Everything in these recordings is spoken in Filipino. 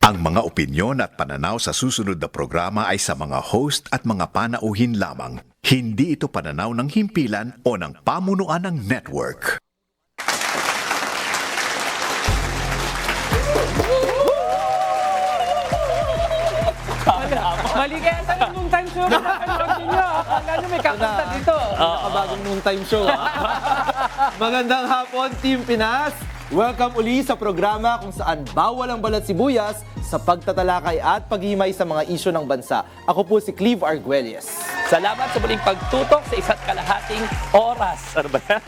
Ang mga opinyon at pananaw sa susunod na programa ay sa mga host at mga panauhin lamang. Hindi ito pananaw ng himpilan o ng pamunuan ng network. Mali kaya sa noong time show na napanood nyo. Akala nyo may kakanta dito. Nakabagong noong time show. Magandang hapon, Team Pinas! Welcome uli sa programa kung saan bawal ang balat sibuyas sa pagtatalakay at paghihimay sa mga isyu ng bansa. Ako po si Cleve Arguelles. Salamat sa muling pagtutok sa isa't kalahating oras. Ano ba yan?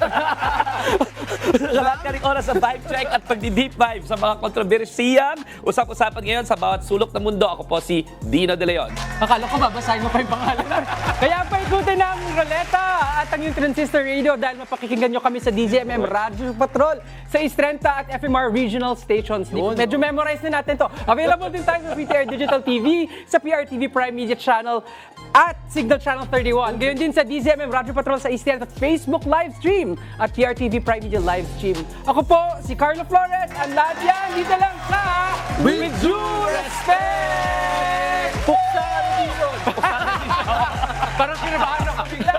Kalahating oras sa vibe check at pagdi-deep vibe sa mga kontrobersiyang usap-usapan ngayon sa bawat sulok ng mundo. Ako po si Dino De Leon. Akala ko babasahin mo pa yung pangalan. Kaya paikutin ang Roleta at ang yung Transistor Radio dahil mapakikinggan nyo kami sa DZMM Radio Patrol sa Istrenta at FMR Regional Stations. Medyo memorize na natin to. Available din tayo sa PTR Digital TV, sa PRTV Prime Media Channel at Signal Channel 31. Gayon din sa DZMM Radio Patrol sa Istrenta at Facebook Live Stream at PRTV Prime Media Live Stream. Ako po, si Carlo Flores, ang lahat yan dito lang sa With Due Respect! Puksan dito! Parang kinabahan ako bigla.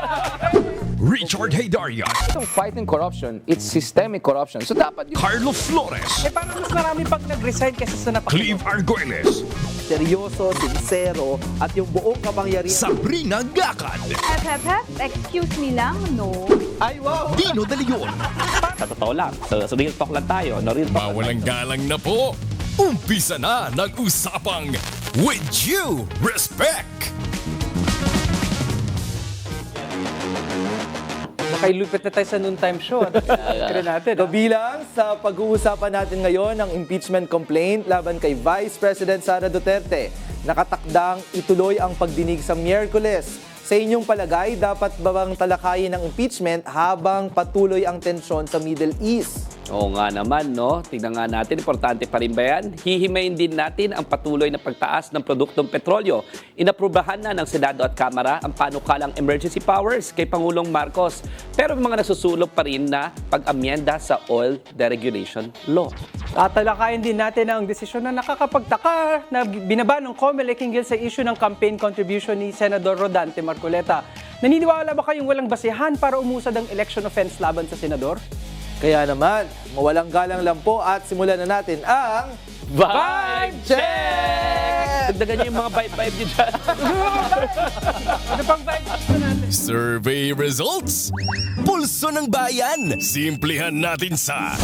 Richard Haydaria, Itong fighting corruption, it's systemic corruption. So dapat yung Carlo Flores, Parang mas marami pag nag-resign kaysa sa Cleve Arguelles, Seryoso, sincero, at yung buong kapangyarihan. Sabrina Gacan, Hep, excuse me lang, no? Ay, wow! Dino De Leon. Sa totoo lang, sa real talk lang tayo. No, real talk lang Mawalang tayo. galang na po. Umpisa na nag-usapang With Due Respect. Nakailupit na tayo sa noon time show. Kaya natin. Kabilang sa pag-uusapan natin ngayon ang impeachment complaint laban kay Vice President Sara Duterte. Nakatakdang ituloy ang pagdinig sa Miyerkules. Sa inyong palagay, dapat ba bang talakayin ng impeachment habang patuloy ang tensyon sa Middle East? Oo nga naman, no? Tingnan nga natin, importante pa rin ba yan? Hihimayin din natin ang patuloy na pagtaas ng produktong petrolyo. Inaprubahan na ng Senado at Kamara ang panukalang emergency powers kay Pangulong Marcos. Pero may mga nasusulog pa rin na pag-amyenda sa oil deregulation law. Tatalakayin din natin ang desisyon na nakakapagtaka na binaba ng COMELEC hinggil sa issue ng campaign contribution ni Senador Rodante Marcoleta. Naniniwala ba kayong walang basehan para umusad ang election offense laban sa senador? Kaya naman, mawalang galang lang po at simulan na natin ang Vibe Check! Dagdagan niyo yung mga vibe niyo dyan. Ano pang vibe gusto natin? Survey results. Pulso ng bayan. Simplihan natin sa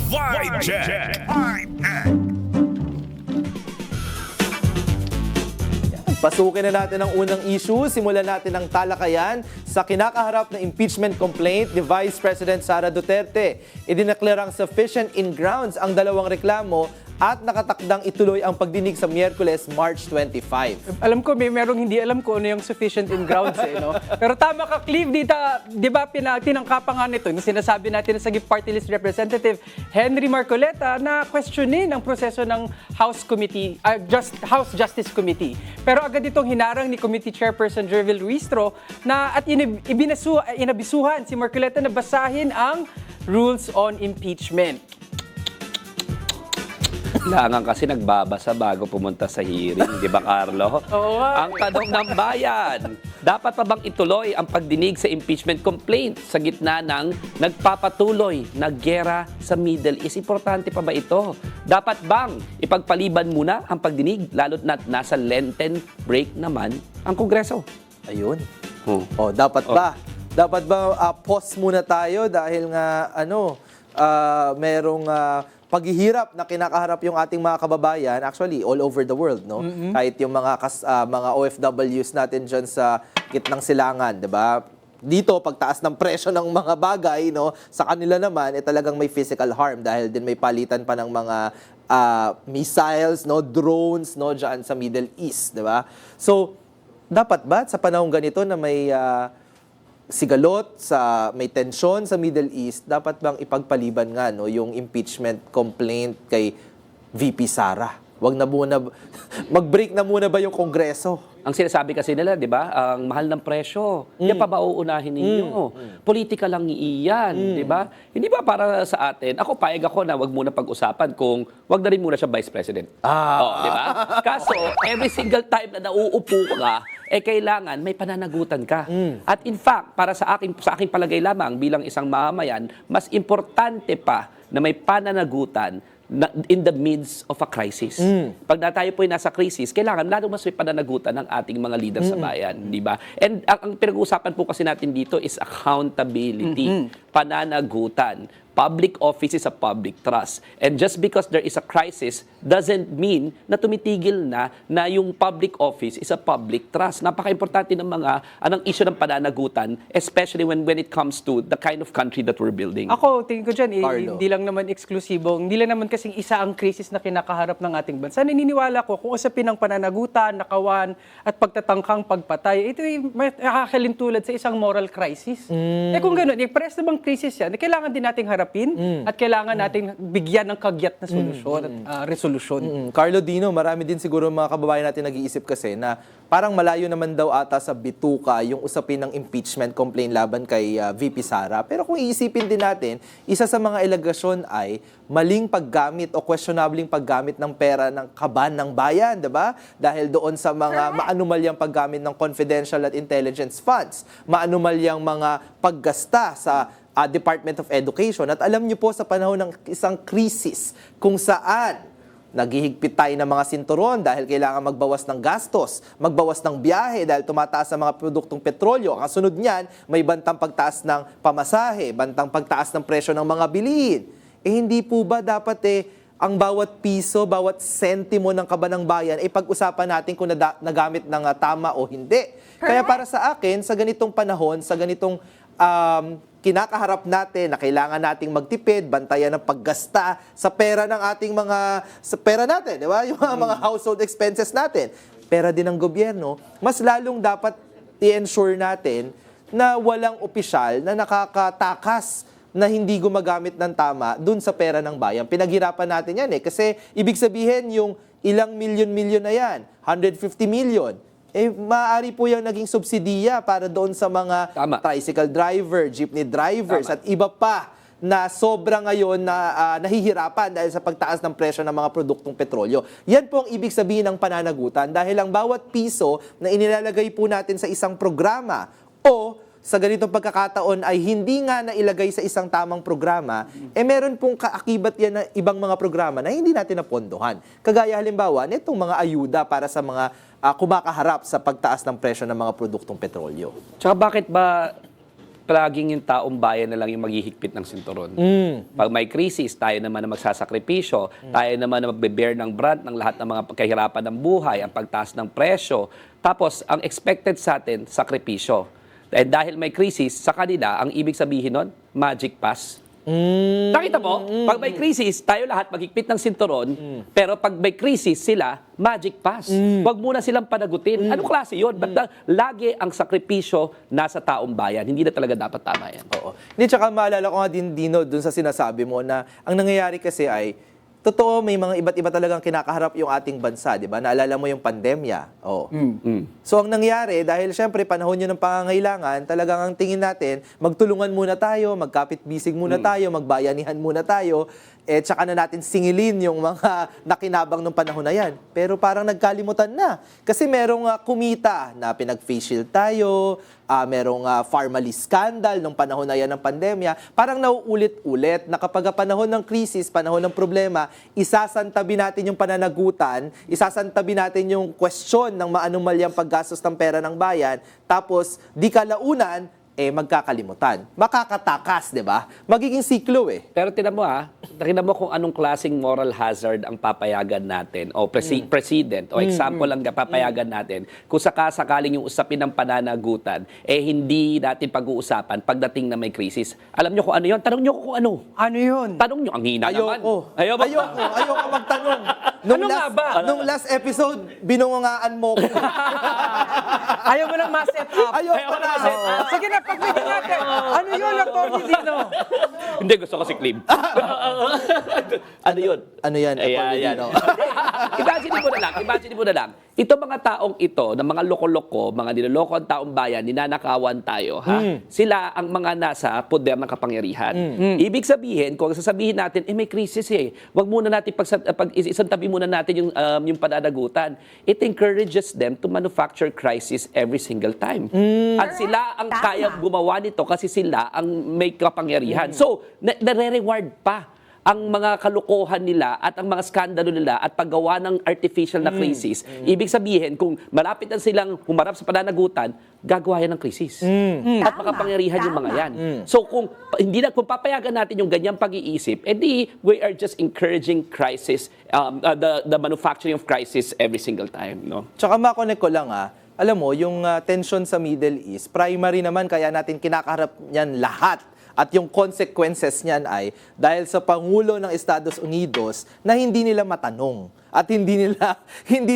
Vibe Check. Pasukin na natin ang unang issue. Simulan natin ang talakayan sa kinakaharap na impeachment complaint ni Vice President Sara Duterte. Idineklarang sufficient in grounds ang dalawang reklamo at nakatakdang ituloy ang pagdinig sa Miyerkules, March 25. Alam ko, merong hindi alam ko ano yung sufficient in grounds no? Pero tama ka, Cleve, di ba tinangkapan nga nito, yung sinasabi natin sa Party List Representative Henry Marcoleta na questionin ang proseso ng House Justice Committee. Pero agad itong hinarang ni Committee Chairperson Jervil Ruistro na at inabisuhan si Marcoleta na basahin ang rules on impeachment. Kailangan kasi nagbabasa bago pumunta sa hearing, di ba, Carlo? Oo nga. Ang tanong ng bayan, dapat pa bang ituloy ang pagdinig sa impeachment complaint sa gitna ng nagpapatuloy na giyera sa Middle East? Importante pa ba ito? Dapat bang ipagpaliban muna ang pagdinig, lalo't na nasa Lenten break naman ang Kongreso? Ayun. Dapat ba? Dapat ba pause muna tayo dahil nga merong paghihirap na kinakaharap yung ating mga kababayan, actually all over the world, no? Kahit yung mga OFWs natin dyan sa gitnang silangan, 'di ba? Dito pagtaas ng presyo ng mga bagay, no, sa kanila naman talagang may physical harm dahil din may palitan pa ng mga missiles, no, drones, no, diyan sa Middle East, 'di ba? So, dapat ba sa panahong ganito na may sigalot, may tensyon sa Middle East, dapat bang ipagpaliban nga yung impeachment complaint kay VP Sara? Wag na muna, mag-break na muna ba yung Kongreso? Ang sinasabi kasi nila, di ba, ang mahal ng presyo, yan pa ba uunahin ninyo? Politika lang iiyan, di ba? Hindi ba para sa atin, ako paeg ako na wag muna pag-usapan kung wag na rin muna siya Vice President. Di ba? Kaso, every single time na nauupo ka, kailangan may pananagutan ka. At in fact, para sa aking palagay lamang bilang isang mamamayan, mas importante pa na may pananagutan in the midst of a crisis. Pag na tayo po ay nasa crisis, kailangan lalo mas may pananagutan ng ating mga leaders sa bayan, di ba? And ang pinag-uusapan po kasi natin dito is accountability, pananagutan. Public office is a public trust. And just because there is a crisis doesn't mean na tumitigil na yung public office is a public trust. Napaka-importante ng mga anong issue ng pananagutan, especially when it comes to the kind of country that we're building. Ako, tingin ko dyan, Carlo. hindi lang naman eksklusibo, hindi lang naman kasing isa ang krisis na kinakaharap ng ating bansa. Naniniwala ko, kung usapin ng pananagutan, nakawan, at pagtatangkang pagpatay, ito ay nakakalimtulad sa isang moral crisis. Kung gano'n, pares na bang krisis yan, kailangan din nating harapin at kailangan nating bigyan ng kagyat na solusyon at resolusyon. Carlo Dino, marami din siguro mga kababayan natin nag-iisip kasi na parang malayo naman daw ata sa bituka yung usapin ng impeachment complaint laban kay VP Sara. Pero kung iisipin din natin, isa sa mga alegasyon ay maling paggamit o questionabling paggamit ng pera ng kaban ng bayan, 'di ba? Dahil doon sa mga maanumalyang paggamit ng confidential at intelligence funds, maanumalyang mga paggasta sa Department of Education. At alam niyo po sa panahon ng isang krisis kung saan naghihigpit tayo ng mga sinturon dahil kailangan magbawas ng gastos, magbawas ng biyahe dahil tumataas ang mga produktong petrolyo. Ang kasunod niyan, may bantang pagtaas ng pamasahe, bantang pagtaas ng presyo ng mga bilihin. Hindi po ba dapat ang bawat piso, bawat sentimo ng kabanang bayan ay pag-usapan natin kung nagamit ng tama o hindi. Kaya para sa akin, sa ganitong panahon, sa ganitong kinakaharap natin na kailangan nating magtipid, bantayan ng paggasta sa pera ng ating sa pera natin, di ba? Yung mga household expenses natin. Pera din ng gobyerno, mas lalong dapat i-ensure natin na walang opisyal na nakakatakas na hindi gumagamit ng tama dun sa pera ng bayan. Pinaghirapan natin yan kasi ibig sabihin yung ilang milyon-milyon na yan, 150 million, maaari po yung naging subsidiya para doon sa mga tricycle driver, jeepney drivers, at iba pa na sobra ngayon na nahihirapan dahil sa pagtaas ng presyo ng mga produktong petrolyo. Yan po ang ibig sabihin ng pananagutan dahil ang bawat piso na inilalagay po natin sa isang programa o sa ganitong pagkakataon ay hindi nga nailagay sa isang tamang programa, meron pong kaakibat yan na ibang mga programa na hindi natin napondohan. Kagaya halimbawa, nitong mga ayuda para sa mga kumakaharap sa pagtaas ng presyo ng mga produktong petrolyo. Tsaka bakit ba palaging yung taong bayan na lang yung maghihigpit ng sinturon? Pag may krisis, tayo naman na magsasakripisyo, tayo naman na magbe-bear ng brunt ng lahat ng mga kahirapan ng buhay, ang pagtaas ng presyo. Tapos, ang expected sa atin, sakripisyo. Dahil may krisis, sa kanila, ang ibig sabihin nun, magic pass. Nakita mo, pag may krisis, tayo lahat maghigpit ng sinturon, pero pag may krisis, sila, magic pass. Huwag muna silang panagutin. Anong klase yun? Ba't lagi ang sakripisyo nasa taong bayan? Hindi na talaga dapat tama yan. Oo. Hindi, tsaka maalala ko nga din, Dino, dun sa sinasabi mo na ang nangyayari kasi ay, totoo, may mga iba't iba talagang kinakaharap yung ating bansa, di ba? Naalala mo yung pandemya. Oh. So, ang nangyari, dahil syempre, panahon yun ng pangangailangan, talagang ang tingin natin, magtulungan muna tayo, magkapit-bisig muna tayo, magbayanihan muna tayo, tsaka na natin singilin yung mga nakinabang ng panahon na yan. Pero parang nagkalimutan na. Kasi merong kumita na pinag-face shield tayo, merong pharmacy scandal nung panahon na yan ng pandemya. Parang nauulit-ulit na kapag panahon ng krisis, panahon ng problema, isasantabi natin yung pananagutan, isasantabi natin yung question ng maanumalyang paggastos ng pera ng bayan, tapos di kalaunan, magkakalimutan. Makakatakas, di ba? Magiging siklo Pero tinan mo kung anong klaseng moral hazard ang papayagan natin o president o example lang na papayagan natin kung sakasakaling yung usapin ng pananagutan hindi natin pag-uusapan pagdating na may krisis. Alam nyo kung ano yun? Tanong nyo kung ano. Ano yun? Tanong nyo. Ang hina naman. Ayoko magtanong. Nung last episode, binungungaan mo ko. Ayaw mo nang ma-set up. Ayoko na. Sige na, pagbigyan natin. Ano yun, Atty. Dino? Hindi, gusto ko si Clem. Ano yun? Ano yan? Ayan, Atty. ayan. Dino? Imagine mo na lang. Ito mga taong ito, na mga loko-loko, mga niloloko ang taong bayan, ninanakawan tayo, ha? Sila ang mga nasa poder ng kapangyarihan. Ibig sabihin, kung sasabihin natin, may krisis wag muna natin, isang tabi muna natin yung pananagutan. It encourages them to manufacture crisis every single time. At sila ang Tama. kayang gumawa nito kasi sila ang may kapangyarihan. So, nare-reward pa ang mga kalokohan nila at ang mga skandalo nila at paggawa ng artificial na krisis. Ibig sabihin, kung malapit na silang humarap sa pananagutan, gagawa yan ng krisis. At Tama. makapangyarihan yung mga Tama. yan. So kung kung papayagan natin yung ganyang pag-iisip, edi we are just encouraging crisis, the manufacturing of crisis every single time. No? Tsaka makonek ko lang alam mo, yung tension sa Middle East, primary naman kaya natin kinakaharap niyan lahat. At yung consequences niyan ay dahil sa Pangulo ng Estados Unidos na hindi nila matanong at hindi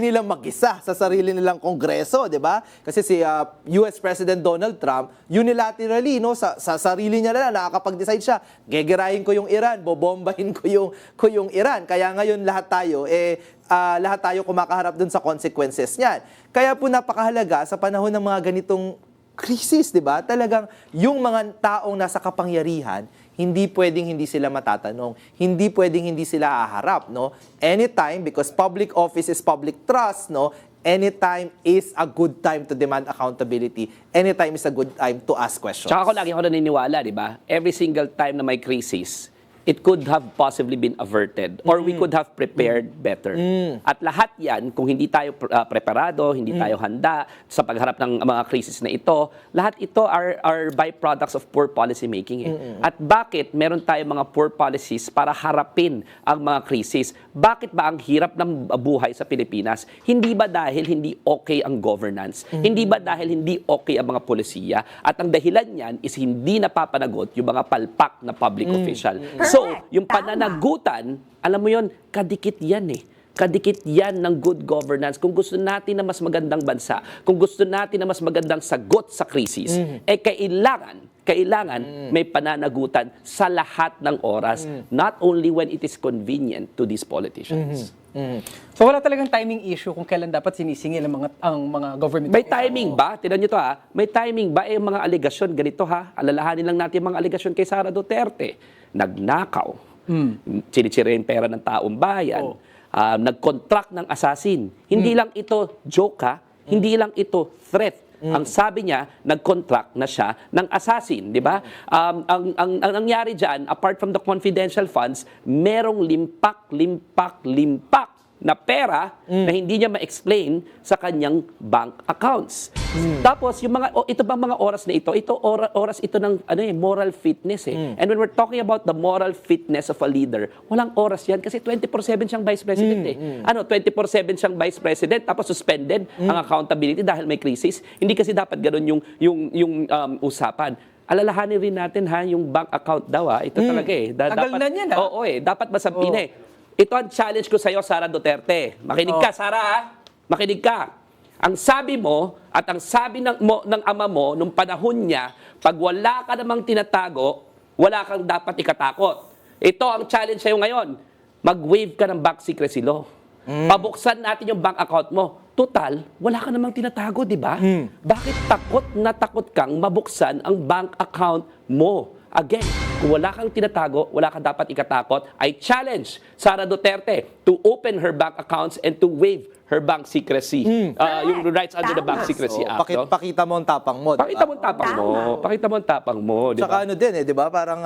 nila mag-isa sa sarili nilang kongreso, 'di ba? Kasi si US President Donald Trump unilaterally sa sarili niya na nakakapag-decide siya, gegerahin ko yung Iran, bobombahin ko yung Iran. Kaya ngayon lahat tayo kumakaharap dun sa consequences niyan. Kaya po napakahalaga sa panahon ng mga ganitong krisis, di ba? Talagang yung mga taong nasa kapangyarihan, hindi pwedeng hindi sila matatanong. Hindi pwedeng hindi sila haharap, no? Anytime, because public office is public trust, no? Anytime is a good time to demand accountability. Anytime is a good time to ask questions. Tsaka lagi ako naniniwala, di ba? Every single time na may crisis, it could have possibly been averted or we could have prepared better. At lahat yan, kung hindi tayo preparado, hindi tayo handa sa pagharap ng mga krisis na ito, lahat ito are byproducts of poor policy making. At bakit meron tayo mga poor policies para harapin ang mga krisis? Bakit ba ang hirap ng buhay sa Pilipinas? Hindi ba dahil hindi okay ang governance? Hindi ba dahil hindi okay ang mga polisiya? At ang dahilan niyan is hindi napapanagot yung mga palpak na public official. So, yung Tama. pananagutan, alam mo yon, kadikit yan Kadikit yan ng good governance. Kung gusto natin na mas magandang bansa, kung gusto natin na mas magandang sagot sa krisis, kailangan may pananagutan sa lahat ng oras, not only when it is convenient to these politicians. So wala talagang timing issue kung kailan dapat sinisingil ang mga government. May timing ba? Tignan nyo to May timing ba? Mga aligasyon, ganito alalahanin lang natin mga aligasyon kay Sara Duterte. Nagnakaw. Chinichira yung pera ng taong bayan. Nag-contract ng assassin. Hindi lang ito joke Hindi lang ito threat. Ang sabi niya, nag-contract na siya ng assassin, di ba? Ang nangyari dyan, apart from the confidential funds, merong limpak na pera na hindi niya ma-explain sa kanyang bank accounts. Tapos, yung ito bang mga oras na ito oras ito ng moral fitness And when we're talking about the moral fitness of a leader, walang oras yan kasi 24/7 siyang vice president 24/7 siyang vice president tapos suspended ang accountability dahil may crisis. Hindi kasi dapat ganoon yung usapan. Alalahanin rin natin yung bank account daw Ito talaga Tagal na niyan, Oo dapat masampine Ito ang challenge ko sa iyo, Sara Duterte. Makinig ka, Sara. Makinig ka. Ang sabi mo at ang sabi ng ama mo nung panahon niya, pag wala ka namang tinatago, wala kang dapat ikatakot. Ito ang challenge sa iyo ngayon. Mag-waive ka ng bank secrecy law. Pabuksan natin yung bank account mo. Total, wala ka namang tinatago, di ba? Bakit takot na takot kang mabuksan ang bank account mo? Again, kung wala kang tinatago, wala kang dapat ikatakot, I challenge Sara Duterte to open her bank accounts and to waive her bank secrecy. Yung rights under the Bank Tama. Secrecy Act. No? Pakita mo ang tapang mo. diba? Pakita mo ang tapang mo. Tama. Pakita mo ang tapang mo. Di Tsaka ba? din 'di ba? Parang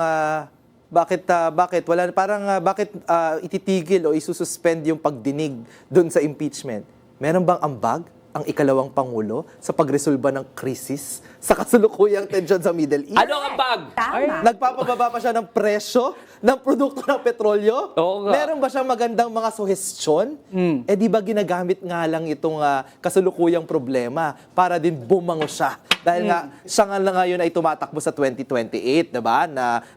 bakit ititigil o isususpend yung pagdinig doon sa impeachment? Meron bang ambag ang ikalawang pangulo sa pagresolba ng krisis sa kasulukuyang tensyon sa Middle East? Ano ang bag? Tama. Nagpapababa pa siya ng presyo ng produkto ng petrolyo? Oo nga. Meron ba siyang magandang mga suhestyon? Di ba ginagamit nga lang itong kasulukuyang problema para din bumango siya? Dahil nga, siya nga lang ngayon ay tumatakbo sa 2028, diba?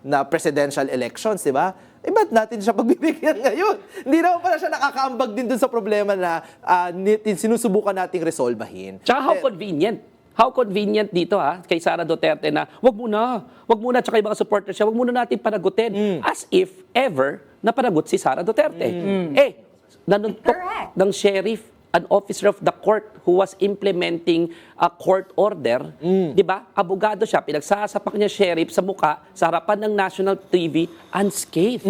Na presidential elections, diba? Ba't natin siya pagbibigyan ngayon? Hindi naman pala siya nakakaambag din dun sa problema na sinusubukan nating resolbahin. Tsaka how convenient. How convenient dito kay Sara Duterte na wag muna, tsaka yung mga supporters siya, wag muna natin panagutin. As if ever napanagot si Sara Duterte. Nanuntok ng sheriff, an officer of the court who was implementing a court order, di ba? Abogado siya, pinagsasapak niya sheriff sa muka, sa harapan ng national TV, unscathed.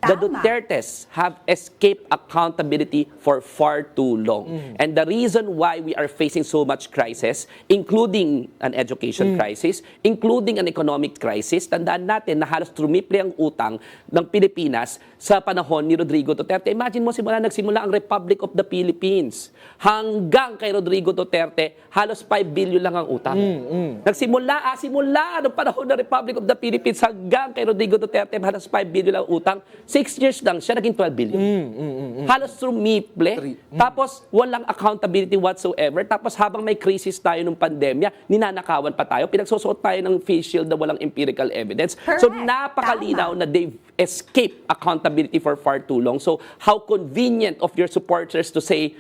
The Dutertes have escaped accountability for far too long. And the reason why we are facing so much crisis, including an education crisis, including an economic crisis, tandaan natin na halos trumiple ang utang ng Pilipinas sa panahon ni Rodrigo Duterte. Imagine mo, nagsimula ang Republic of the Philippines. Hanggang kay Rodrigo Duterte, halos 5 billion lang ang utang. Simula noong panahon ng Republic of the Philippines hanggang kay Rodrigo Duterte, halos 5 billion lang ang utang. 6 years lang siya, naging 12 billion. Halos trumiple. Tapos, walang accountability whatsoever. Tapos, habang may crisis tayo ng pandemya, ninanakawan pa tayo. Pinagsusuot tayo ng face shield na walang empirical evidence. So, napakalinaw na they've escaped accountability for far too long. So, how convenient of your supporters to say,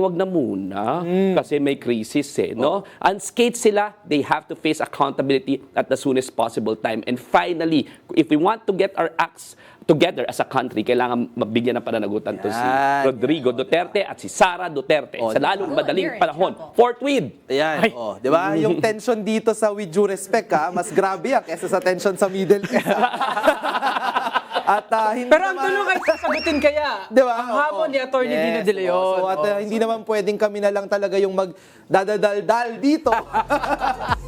wag na muna, kasi may crisis no? Unscathed sila, they have to face accountability at the soonest possible time. And finally, if we want to get our acts together as a country, kailangan mabigyan ng pananagutan to si Rodrigo Duterte at si Sara Duterte sa lalong madaling panahon. Forthwith! Ayan, di ba? Yung tension dito sa With Due Respect, mas grabe yan kesa sa tension sa Middle East. At hindi Pero ang naman- tulong ay sasagutin kaya. Di ba? Ang hamon ni Atty. Dino De Leon. So, at hindi naman pwedeng kami na lang talaga yung magdadaldal dito.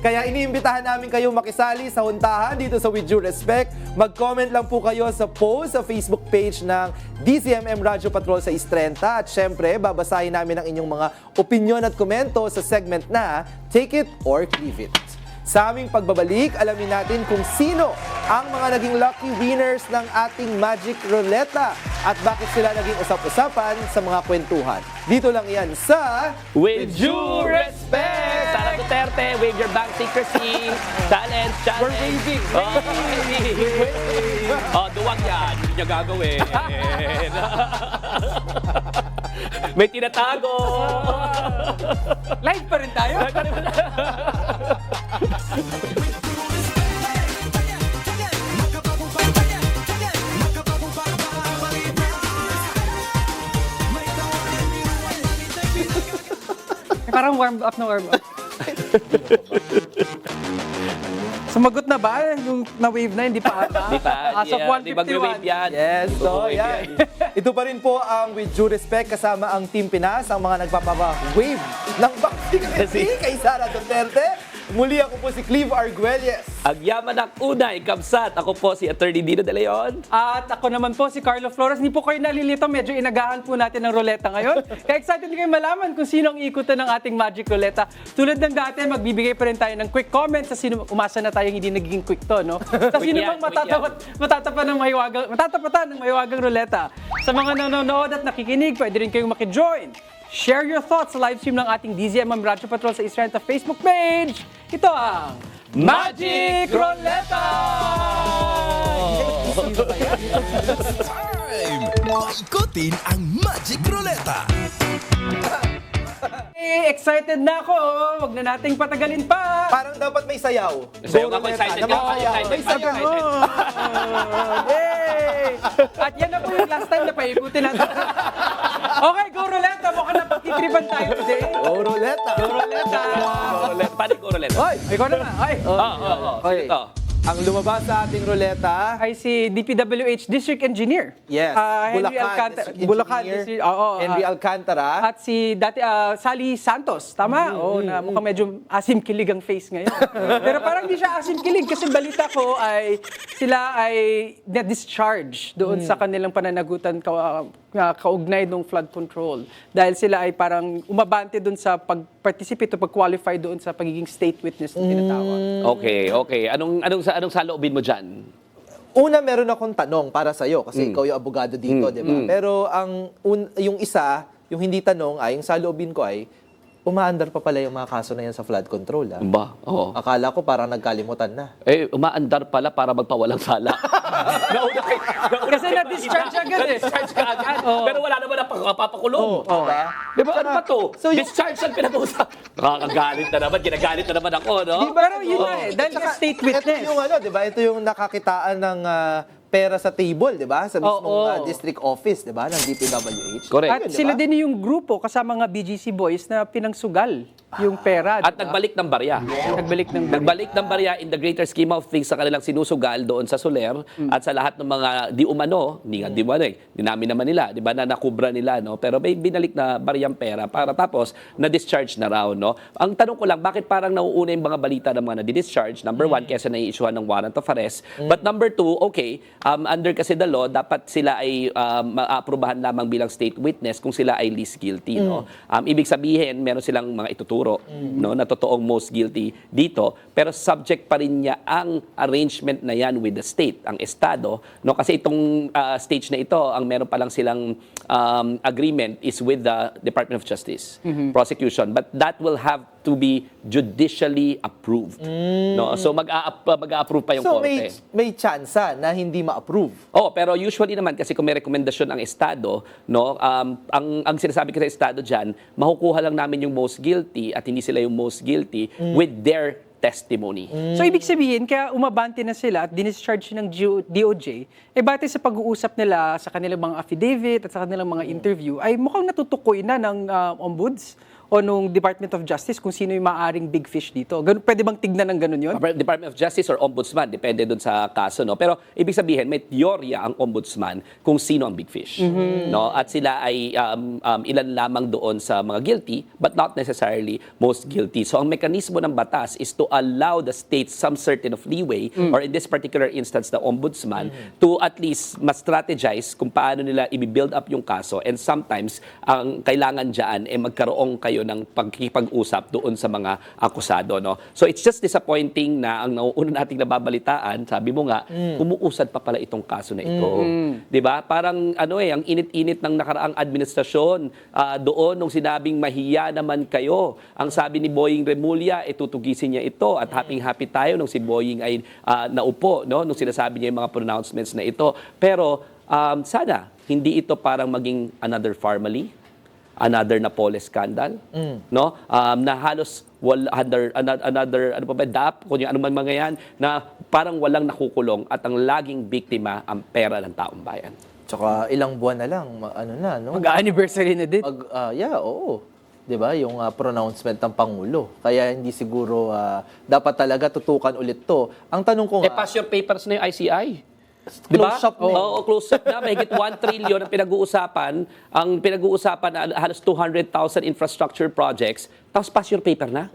Kaya iniimbitahan namin kayong makisali sa huntahan dito sa With Due Respect. Mag-comment lang po kayo sa post sa Facebook page ng DZMM Radyo Patrol sa Istrenta. At syempre, babasahin namin ang inyong mga opinyon at komento sa segment na Take It or Leave It. Sa aming pagbabalik, alamin natin kung sino ang mga naging lucky winners ng ating Magic Ruleta at bakit sila naging usap-usapan sa mga kwentuhan. Dito lang yan sa With due respect! Sara Duterte, wave your bank secrecy. Challenge. We're waving. Duwag yan. Hindi niya gagawin. May tinatago. Live pa rin tayo. Parang warm up na warm up. Sumagot na ba? Yung na-wave na, hindi pa ata? Di pa. As of Di mag-wave 151. yan. Yes, so Mag-wave yan. Ito pa rin po ang With Due Respect kasama ang Team Pinas, ang mga nagpapapa-wave ng vaccine kay Sara Duterte. Muli ako po si Cleve Arguelles. Ang yaman ng unay, kamsat. Ako po si Atty. Dino De Leon. At ako naman po si Carlo Flores. Hindi po kayo nalilito, medyo inagahan po natin ng ruleta ngayon. Kaya excited kayo malaman kung sino ang ikutan ng ating Magic Ruleta. Tulad ng dati, magbibigay pa rin tayo ng quick comment sa sino, umasa na tayong hindi nagiging quick to, no? Sa Quick sino yan, bang quick matatapatan ng mahiwagang ruleta. Sa mga nanonood at nakikinig, pwede rin kayong makijoin. Share your thoughts sa live stream ng ating DZMM Radyo Patrol sa Istrenta Facebook page. Ito ang Magic Ruleta! Time! Paikutin ang Magic Ruleta. Excited na ako! Huwag na nating patagalin pa! Parang dapat may sayaw. Sayaw Go ako, Ruleta. excited Naman ako, sayaw. excited. May sayaw. Yay! At yan na po yung last time na paikutin natin. Okay, go Ruleta! Mukhang napagtitripan tayo today. Go Ruleta. Go Ruleta! Paano yung roulette? Hoy! Ikaw na nga. Ay! Okay. Ito. Ang lumabas sa ating ruleta, Ay si DPWH District Engineer. yes, Henry Alcantara. Bulacan, District, oo. Henry Alcantara. At si dati Sally Santos, tama? Oo, na mukhang medyo asim-kilig ang face ngayon. Pero parang di siya asim-kilig kasi balita ko ay sila ay na-discharge doon sa kanilang pananagutan kaugnay ng flood control. Dahil sila ay parang umabante doon sa pag-participate o pag-qualify doon sa pagiging state witness na tinatawag. Okay. Anong saloobin mo dyan? Una, meron akong tanong para sa'yo kasi ikaw yung abogado dito, di ba? Pero yung isa, yung hindi tanong ay, yung saloobin ko ay, umaandar pa pala yung mga kaso na yan sa flood control. Ba? Oo. Akala ko parang nagkalimutan na. Umaandar pala para magpawalang sala. nauna Kasi na-discharge agad eh. Discharge ka agad. Pero wala naman ang papakulong. Di ba? Ano ba to? So, yung- Discharge ang pinag-uusap. Nakakagalit na naman. Ginagalit na naman ako, no? Pero yun na eh, dahil Tsaka, state ito witness. yung ano, 'di ba? Ito yung nakakitaan ng pera sa table, 'di ba? Sa mismong district office, 'di ba, ng DPWH. Correct. At sila din yung grupo kasama mga BGC boys na pinangsugal yung pera. At diba? nagbalik ng barya. Nagbalik ng barya in the greater scheme of things sa kanilang sinusugal doon sa Soler at sa lahat ng mga di umano, hindi namin naman nila, di ba, na nakubra nila, no? Pero may binalik na baryang pera para tapos na-discharge na raw, no? Ang tanong ko lang, bakit parang nauuna yung mga balita ng mga na-discharge? Number one, kesa nai-issuehan ng warrant of arrest. But number two, okay, under kasi the law, dapat sila ay maaprubahan lamang bilang state witness kung sila ay least guilty, no? Ibig sabihin, meron silang mga ituturo, no, na totoong most guilty dito, pero subject pa rin niya ang arrangement na yan with the state, ang estado, no, kasi itong stage na ito, ang meron pa lang silang agreement is with the Department of Justice, prosecution, but that will have to be judicially approved, no, so mag-a-approve pa yung So korte. may tsansa na hindi ma-approve. Pero usually naman kasi kung may rekomendasyon ang estado, no, ang sinasabi ko sa estado diyan, makukuha lang namin yung most guilty at hindi sila yung most guilty with their testimony. So, ibig sabihin, kaya umabante na sila at dinischarge ng DOJ, bate sa pag-uusap nila sa kanilang mga affidavit at sa kanilang mga interview, ay mukhang natutukoy na ng ombuds o nung Department of Justice kung sino yung maaaring big fish dito. Pwede bang tignan ng ganun yun? Department of Justice or Ombudsman, depende dun sa kaso, no? Pero ibig sabihin, may teorya ang Ombudsman kung sino ang big fish, no? At sila ay ilan lamang doon sa mga guilty, but not necessarily most guilty. So ang mekanismo ng batas is to allow the states some certain of leeway, or in this particular instance, the Ombudsman, to at least ma-strategize kung paano nila i-build up yung kaso, and sometimes ang kailangan dyan ay magkaroon kayo ng pagkikipag-usap doon sa mga akusado, no? So it's just disappointing na ang nauuna nating nababalitaan, sabi mo nga, umuusad pa pala itong kaso na ito. 'Di ba? Parang ang init-init ng nakaraang administrasyon doon nung sinabing mahiya naman kayo. Ang sabi ni Boying Remulla, tutugisin niya ito at happy tayo nung si Boying ay naupo, no? Nung sinasabi niya yung mga pronouncements na ito. Pero sana hindi ito parang maging another Farmally, another Napoles scandal, no? Na halos another ano pa ba, DAP, kung ano man mga yan, na parang walang nakukulong at ang laging biktima ang pera ng taong bayan. Tsaka ilang buwan na lang, no? Mag-anniversary na din. Oo. 'Di ba? Yung pronouncement ng Pangulo. Kaya hindi siguro dapat talaga tutukan ulit 'to. Ang tanong ko nga, Pass your papers na yung ICI. Close shop na. Oo, close shop na. Mahigit 1 trillion ang pinag-uusapan. Ang pinag-uusapan na halos 200,000 infrastructure projects. Tapos pass your paper na.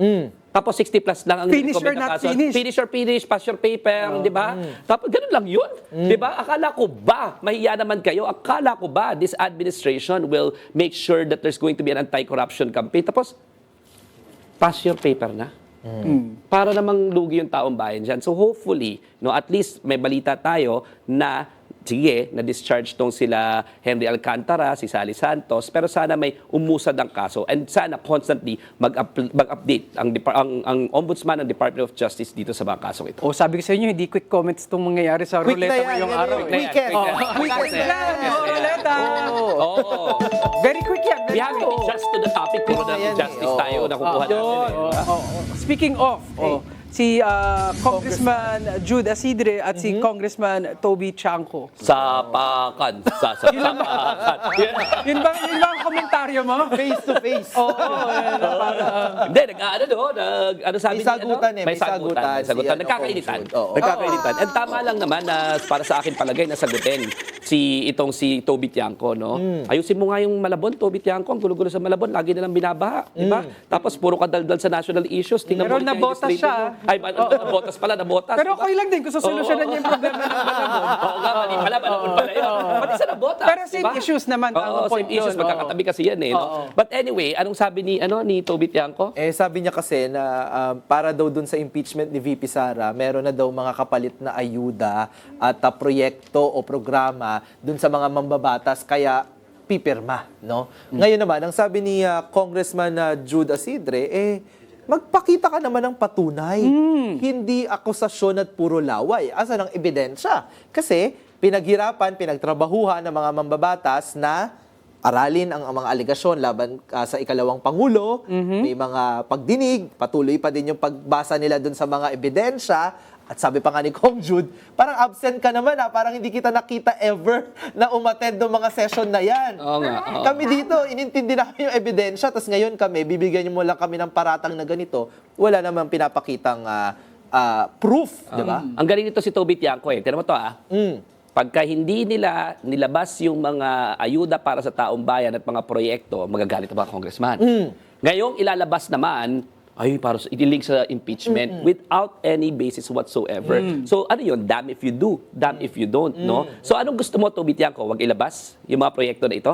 Tapos 60 plus lang ang Finish or recommend na not kaso. finish. Finish or finish, pass your paper, di ba? Tapos ganun lang yun. Di ba? Akala ko ba, mahiya naman kayo, akala ko ba this administration will make sure that there's going to be an anti-corruption campaign. Tapos, pass your paper na. Para namang lugi yung taong bayan dyan. So hopefully, no, at least may balita tayo na sige, na-discharge tong sila Henry Alcantara, si Sally Santos, pero sana may umusad ang kaso and sana constantly mag-update ang Ombudsman ng Department of Justice dito sa mga kasong ito. Sabi ko sa inyo, hindi quick comments itong mangyayari sa quick na ruleta yan, ngayong yan, araw. yan. Weekend. Weekend lang, ruleta. Very quick yan. We have to be just to the topic, puro na justice tayo nakukuha natin. Speaking of, si Congressman Jude Asidre at si Congressman Toby Chanco. Sapakan. Yun ba ang komentaryo mo? Face to face. Hindi, ano sabi May sagutan niya, may sagutan. Si, Nagkakainitan. Oo. Nagkakainitan. And tama lang naman na para sa akin palagay na sagutin si Toby Tiangco, no? Ayusin mo nga yung Malabon, Toby Tiangco, ang gulo-gulo sa Malabon, lagi na lang binabaha, di ba? Tapos puro kadaldal sa national issues. Tingnan Pero mo nabotas siya. Ay, nabotas pala, nabotas. Pero diba? okay lang din kung sosolusyonan niya yung problema ng Malabon. Oo nga, mali pala, Malabon pala yun. Pati sa nabotas. Pero same issues naman ang Oo, point same issues, yun. magkakatabi kasi yan eh. No? But anyway, anong sabi ni Toby Tiangco? Sabi niya kasi na para daw dun sa impeachment ni VP Sara, meron na daw mga kapalit na ayuda at proyekto o programa dun sa mga mambabatas. Kaya pipirma, no? Ngayon naman, ang sabi ni Congressman Jude Asidre, magpakita ka naman ng patunay. Hindi akusasyon at puro laway. Asan ang ebidensya? Kasi pinaghirapan, pinagtrabahuhan ng mga mambabatas na aralin ang mga aligasyon laban sa ikalawang Pangulo. May mga pagdinig, patuloy pa din yung pagbasa nila dun sa mga ebidensya. At sabi pa nga ni Kong Jude, parang absent ka naman parang hindi kita nakita ever na umattend ng mga session na yan. Oo nga, oo. Kami dito, inintindi namin yung ebidensya, tapos ngayon kami, bibigyan mo lang kami ng paratang na ganito, wala namang pinapakitang proof, di ba? Ang galing nito si Toby Tiangco Tignan mo to Pagka hindi nila nilabas yung mga ayuda para sa taong bayan at mga proyekto, magagalit ang mga congressman. Ngayong ilalabas naman, ay para ililink sa impeachment without any basis whatsoever. So ano yun? Damn if you do, damn if you don't, no? So anong gusto mo, Toby Tiangco? Wag ilabas yung mga proyekto na ito?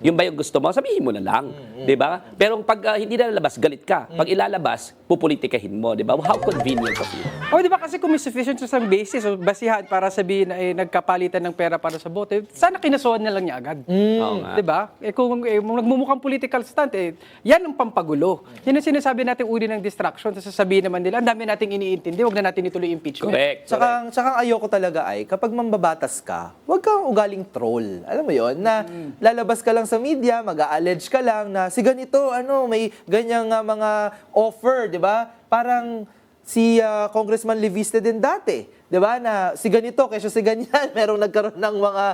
Yung ba yung gusto mo? Sabihin mo na lang, 'di ba? Pero pag hindi na lalabas, galit ka. Pag ilalabas, pupolitikahin mo, 'di ba? How convenient of you. O di ba kasi kung may sufficient sa basis o basihan para sabihin na nagkapalitan ng pera para sa bote, sana kinasuhan na lang niya agad. Oo nga. Di ba? Kung nagmumukhang political stunt, yan ang pampagulo. Yan ang sinasabi natin uri ng distraction. Tapos sasabihin naman nila, ang dami nating iniintindi, wag na natin ituloy impeachment. Correct. Tsaka ayoko talaga kapag mambabatas ka, huwag kang ugaling troll. Alam mo yon na lalabas ka lang sa media, mag-a-allege ka lang na si ganito, may ganyang mga offer, di ba? Parang si Congressman Leviste din dati, di ba? Na si ganito, kesyo si ganyan, merong nagkaroon ng mga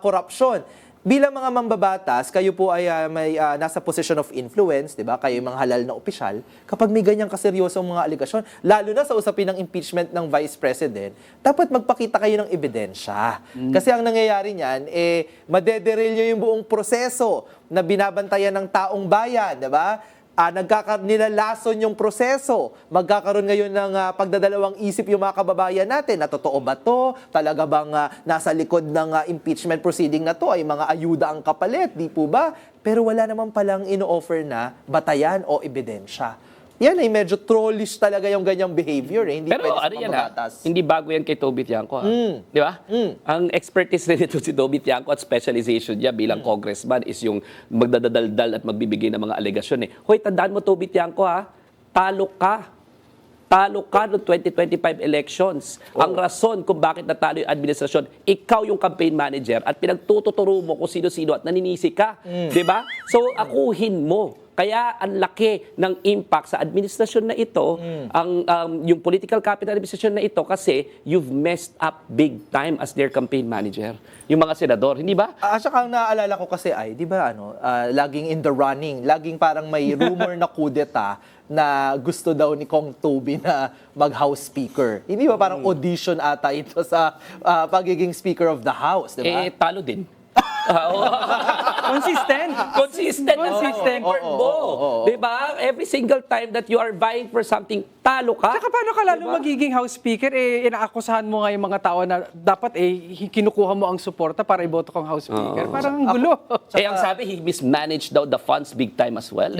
korupsyon. Bilang mga mambabatas, kayo po ay may nasa position of influence, 'di ba? Kayo yung mga halal na opisyal. Kapag may ganyang kaseryosong mga aligasyon, lalo na sa usapin ng impeachment ng Vice President, dapat magpakita kayo ng ebidensya. Kasi ang nangyayari niyan madederilyo yung buong proseso na binabantayan ng taong bayan, 'di ba? Nilalason yung proseso. Magkakaroon ngayon ng pagdadalawang isip yung mga kababayan natin na totoo ba to? Talaga bang nasa likod ng impeachment proceeding na to ay mga ayuda ang kapalit? Di po ba? Pero wala naman palang ino-offer na batayan o ebidensya. Yan ay medyo trollish talaga yung ganyang behavior. Hindi Pero pwede sa ano yan mambabatas. hindi bago yan kay Toby Tiangco. Di ba? Ang expertise rin ito si Toby Tiangco at specialization niya bilang congressman is yung magdadaldal at magbibigay ng mga alegasyon. Hoy, tandaan mo Toby Tiangco talo ka. Talo ka noong 2025 elections. Ang rason kung bakit natalo yung administrasyon, ikaw yung campaign manager at pinagtututuro mo kung sino-sino at naninisi ka. Di ba? So, akuhin mo. Kaya ang laki ng impact sa administrasyon na ito, yung political capital administrasyon na ito kasi you've messed up big time as their campaign manager. Yung mga senador, hindi ba? Saka ang naaalala ko kasi di ba laging in the running, laging parang may rumor na kudeta na gusto daw ni Kong Toby na mag-House Speaker. Hindi ba parang audition ata ito sa pagiging Speaker of the House, di ba? Talo din. Consistent. Consistent. Consistent. Diba? Every single time that you are vying for something, talo ka. Saka paano ka lalo magiging House Speaker, inaakusahan mo nga yung mga tao na dapat kinukuha mo ang suporta para iboto kang House Speaker. Parang ang gulo. Ang sabi, he mismanaged daw the funds big time as well.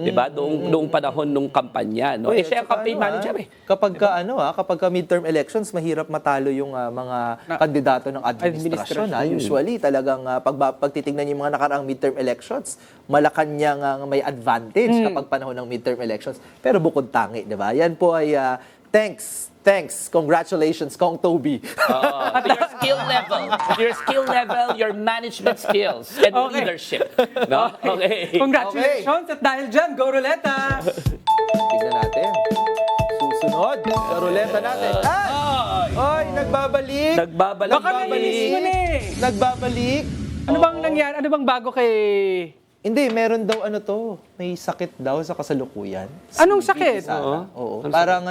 Diba? Noong panahon nung kampanya. No? Siya ang campaign manager Kapag midterm elections, mahirap matalo yung mga kandidato ng administrasyon. Usually, talagang pag titignan niyo yung mga nakaraang midterm elections, Malacanang may advantage kapag panahon ng midterm elections. Pero bukod tangi, di ba? Yan po ay thanks, congratulations, Kong Toby. Your skill level, your management skills, and leadership. No? Okay. Congratulations! At dahil dyan, go Ruleta! Tignan natin. Susunod, sa ruleta natin. Ay, nagbabalik. Baka nainis mo na Nagbabalik. Ano bang nangyari? Ano bang bago kay... Hindi, meron daw may sakit daw sa kasalukuyan. Anong sakit? Oo. Parang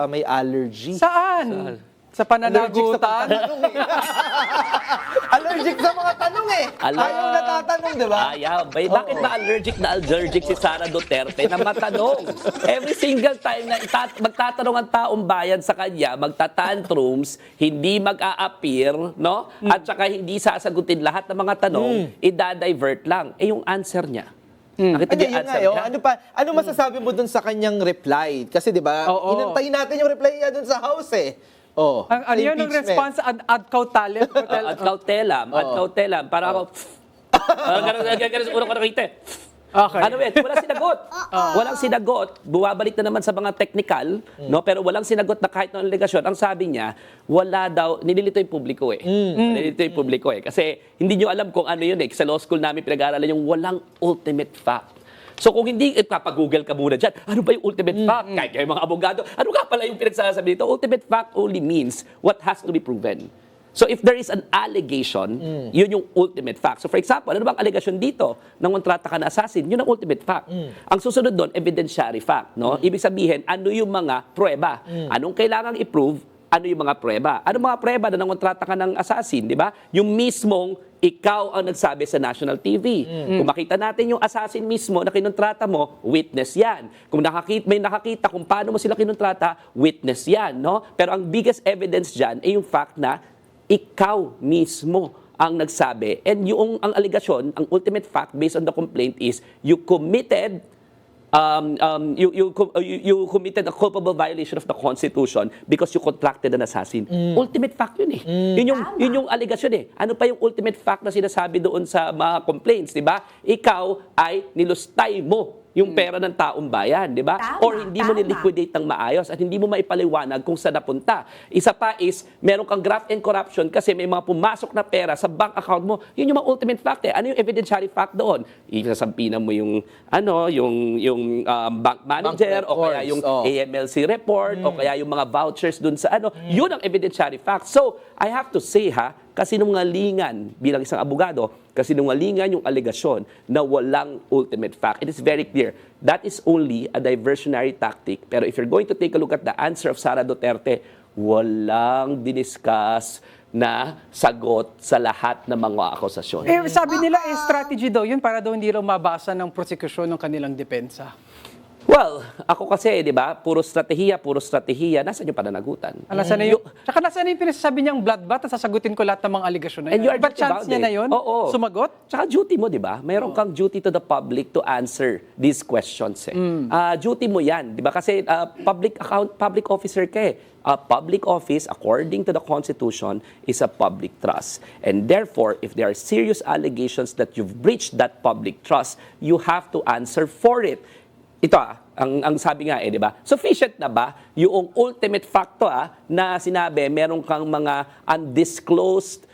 may allergy. Saan? Sa pananagutan? Allergic sa mga tanong Ayaw natatanong, di ba? Ayaw. Bakit ba allergic si Sara Duterte na matanong? Every single time na magtatanong ang taong bayan sa kanya, magtatantrums, hindi mag-a-appear, no? At saka hindi sasagutin lahat ng mga tanong, i-divert lang. Yung answer niya. Nakita niyo yung answer niya? Ano masasabi mo dun sa kanyang reply? Kasi di ba, inantay natin yung reply niya dun sa house Ano yun ang response ad cautelam? Ad cautelam. Para ako, Ganun sa unang ko nakita. Okay. Ano yun? Walang sinagot. Walang sinagot. Bumabalik na naman sa mga technical, no? Pero walang sinagot na kahit ng allegation. Ang sabi niya, wala daw, nililito yung publiko eh. Nililito yung publiko eh. Kasi hindi nyo alam kung ano yun eh. Sa law school namin pinag-aaralan yung walang ultimate fact. So kung hindi, papag-google ka muna dyan, ano ba yung ultimate fact? Kahit kayo mga abogado, ano nga pala yung pinagsasabi dito? Ultimate fact only means what has to be proven. So if there is an allegation, yun yung ultimate fact. So for example, ano bang allegation dito? Nang kontrata ka na assassin, yun ang ultimate fact. Ang susunod doon, evidentiary fact. No? Ibig sabihin, ano yung mga prueba? Anong kailangang i-prove? Ano yung mga prueba? Ano mga prueba na nangontrata ka ng assassin, di ba? Yung mismong ikaw ang nagsabi sa national TV. Kung makita natin yung assassin mismo na kinontrata mo, witness yan. Kung may nakakita kung paano mo sila kinontrata, witness yan. No? Pero ang biggest evidence dyan ay yung fact na ikaw mismo ang nagsabi. And yung ang allegation, ang ultimate fact based on the complaint is you committed you committed a culpable violation of the Constitution because you contracted an assassin. Ultimate fact yun eh. Yun yung allegation eh. Ano pa yung ultimate fact na sinasabi doon sa mga complaints, di ba? Ikaw ay nilustay mo yung pera ng taong bayan, di ba? Tama, Or hindi mo tama. niliquidate ng maayos at hindi mo maipaliwanag kung saan napunta. Isa pa is, meron kang graft and corruption kasi may mga pumasok na pera sa bank account mo. Yun yung mga ultimate fact eh. Ano yung evidentiary fact doon? Isasampinan mo yung bank manager Bank o kaya records, yung oh. AMLC report o kaya yung mga vouchers dun sa ano. Yun ang evidentiary fact. So, I have to say kasinungalingan bilang isang abogado, kasinungalingan yung alegasyon na walang ultimate fact. It is very clear. That is only a diversionary tactic. Pero if you're going to take a look at the answer of Sara Duterte, walang diniscuss na sagot sa lahat ng mga akusasyon. Eh, sabi nila, strategy daw yun para daw hindi raw mabasa ng prosekusyon ng kanilang depensa. Well, ako kasi, di ba, puro strategiya, nasaan yung pananagutan? Nasaan na yung, tsaka nasaan na yung pinasasabi niyang bloodbath at sasagutin ko lahat ng mga allegation na And you are But guilty chance about niya it. na yun? Oo. Sumagot? Tsaka duty mo, di ba? Mayroon kang duty to the public to answer these questions. Duty mo yan, di ba? Kasi public officer ka eh. Public office, according to the Constitution, is a public trust. And therefore, if there are serious allegations that you've breached that public trust, you have to answer for it. Ito ang sabi nga di ba? Sufficient na ba yung ultimate fact na sinabi meron kang mga undisclosed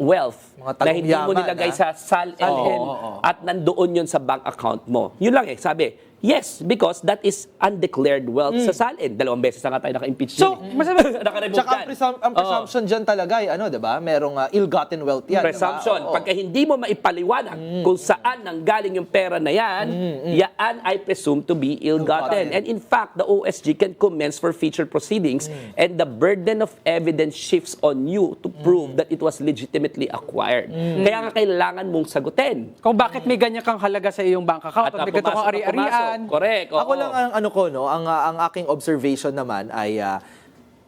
wealth Mga na hindi mo tagong yaman, nilagay sa SALN at nandoon yun sa bank account mo. Yun lang sabi. Yes, because that is undeclared wealth sa SALN. 2 beses na nga tayo naka-impeach So, dyan. masabi, Naka-remove Tsaka yan. ang presumption dyan talaga ay di ba? Merong ill-gotten wealth yan. Presumption. Diba? Oo. Pagka hindi mo maipaliwanag kung saan nanggaling yung pera na yan, yan ay presumed to be ill-gotten. Ill-gotten. And in fact, the OSG can commence for future proceedings and the burden of evidence shifts on you to prove that it was legitimately acquired. Kaya nga kailangan mong sagutin. kung bakit may ganyan kang halaga sa iyong bank account at may ganito kang ari-arian. Correct. Ako lang ang aking observation naman ay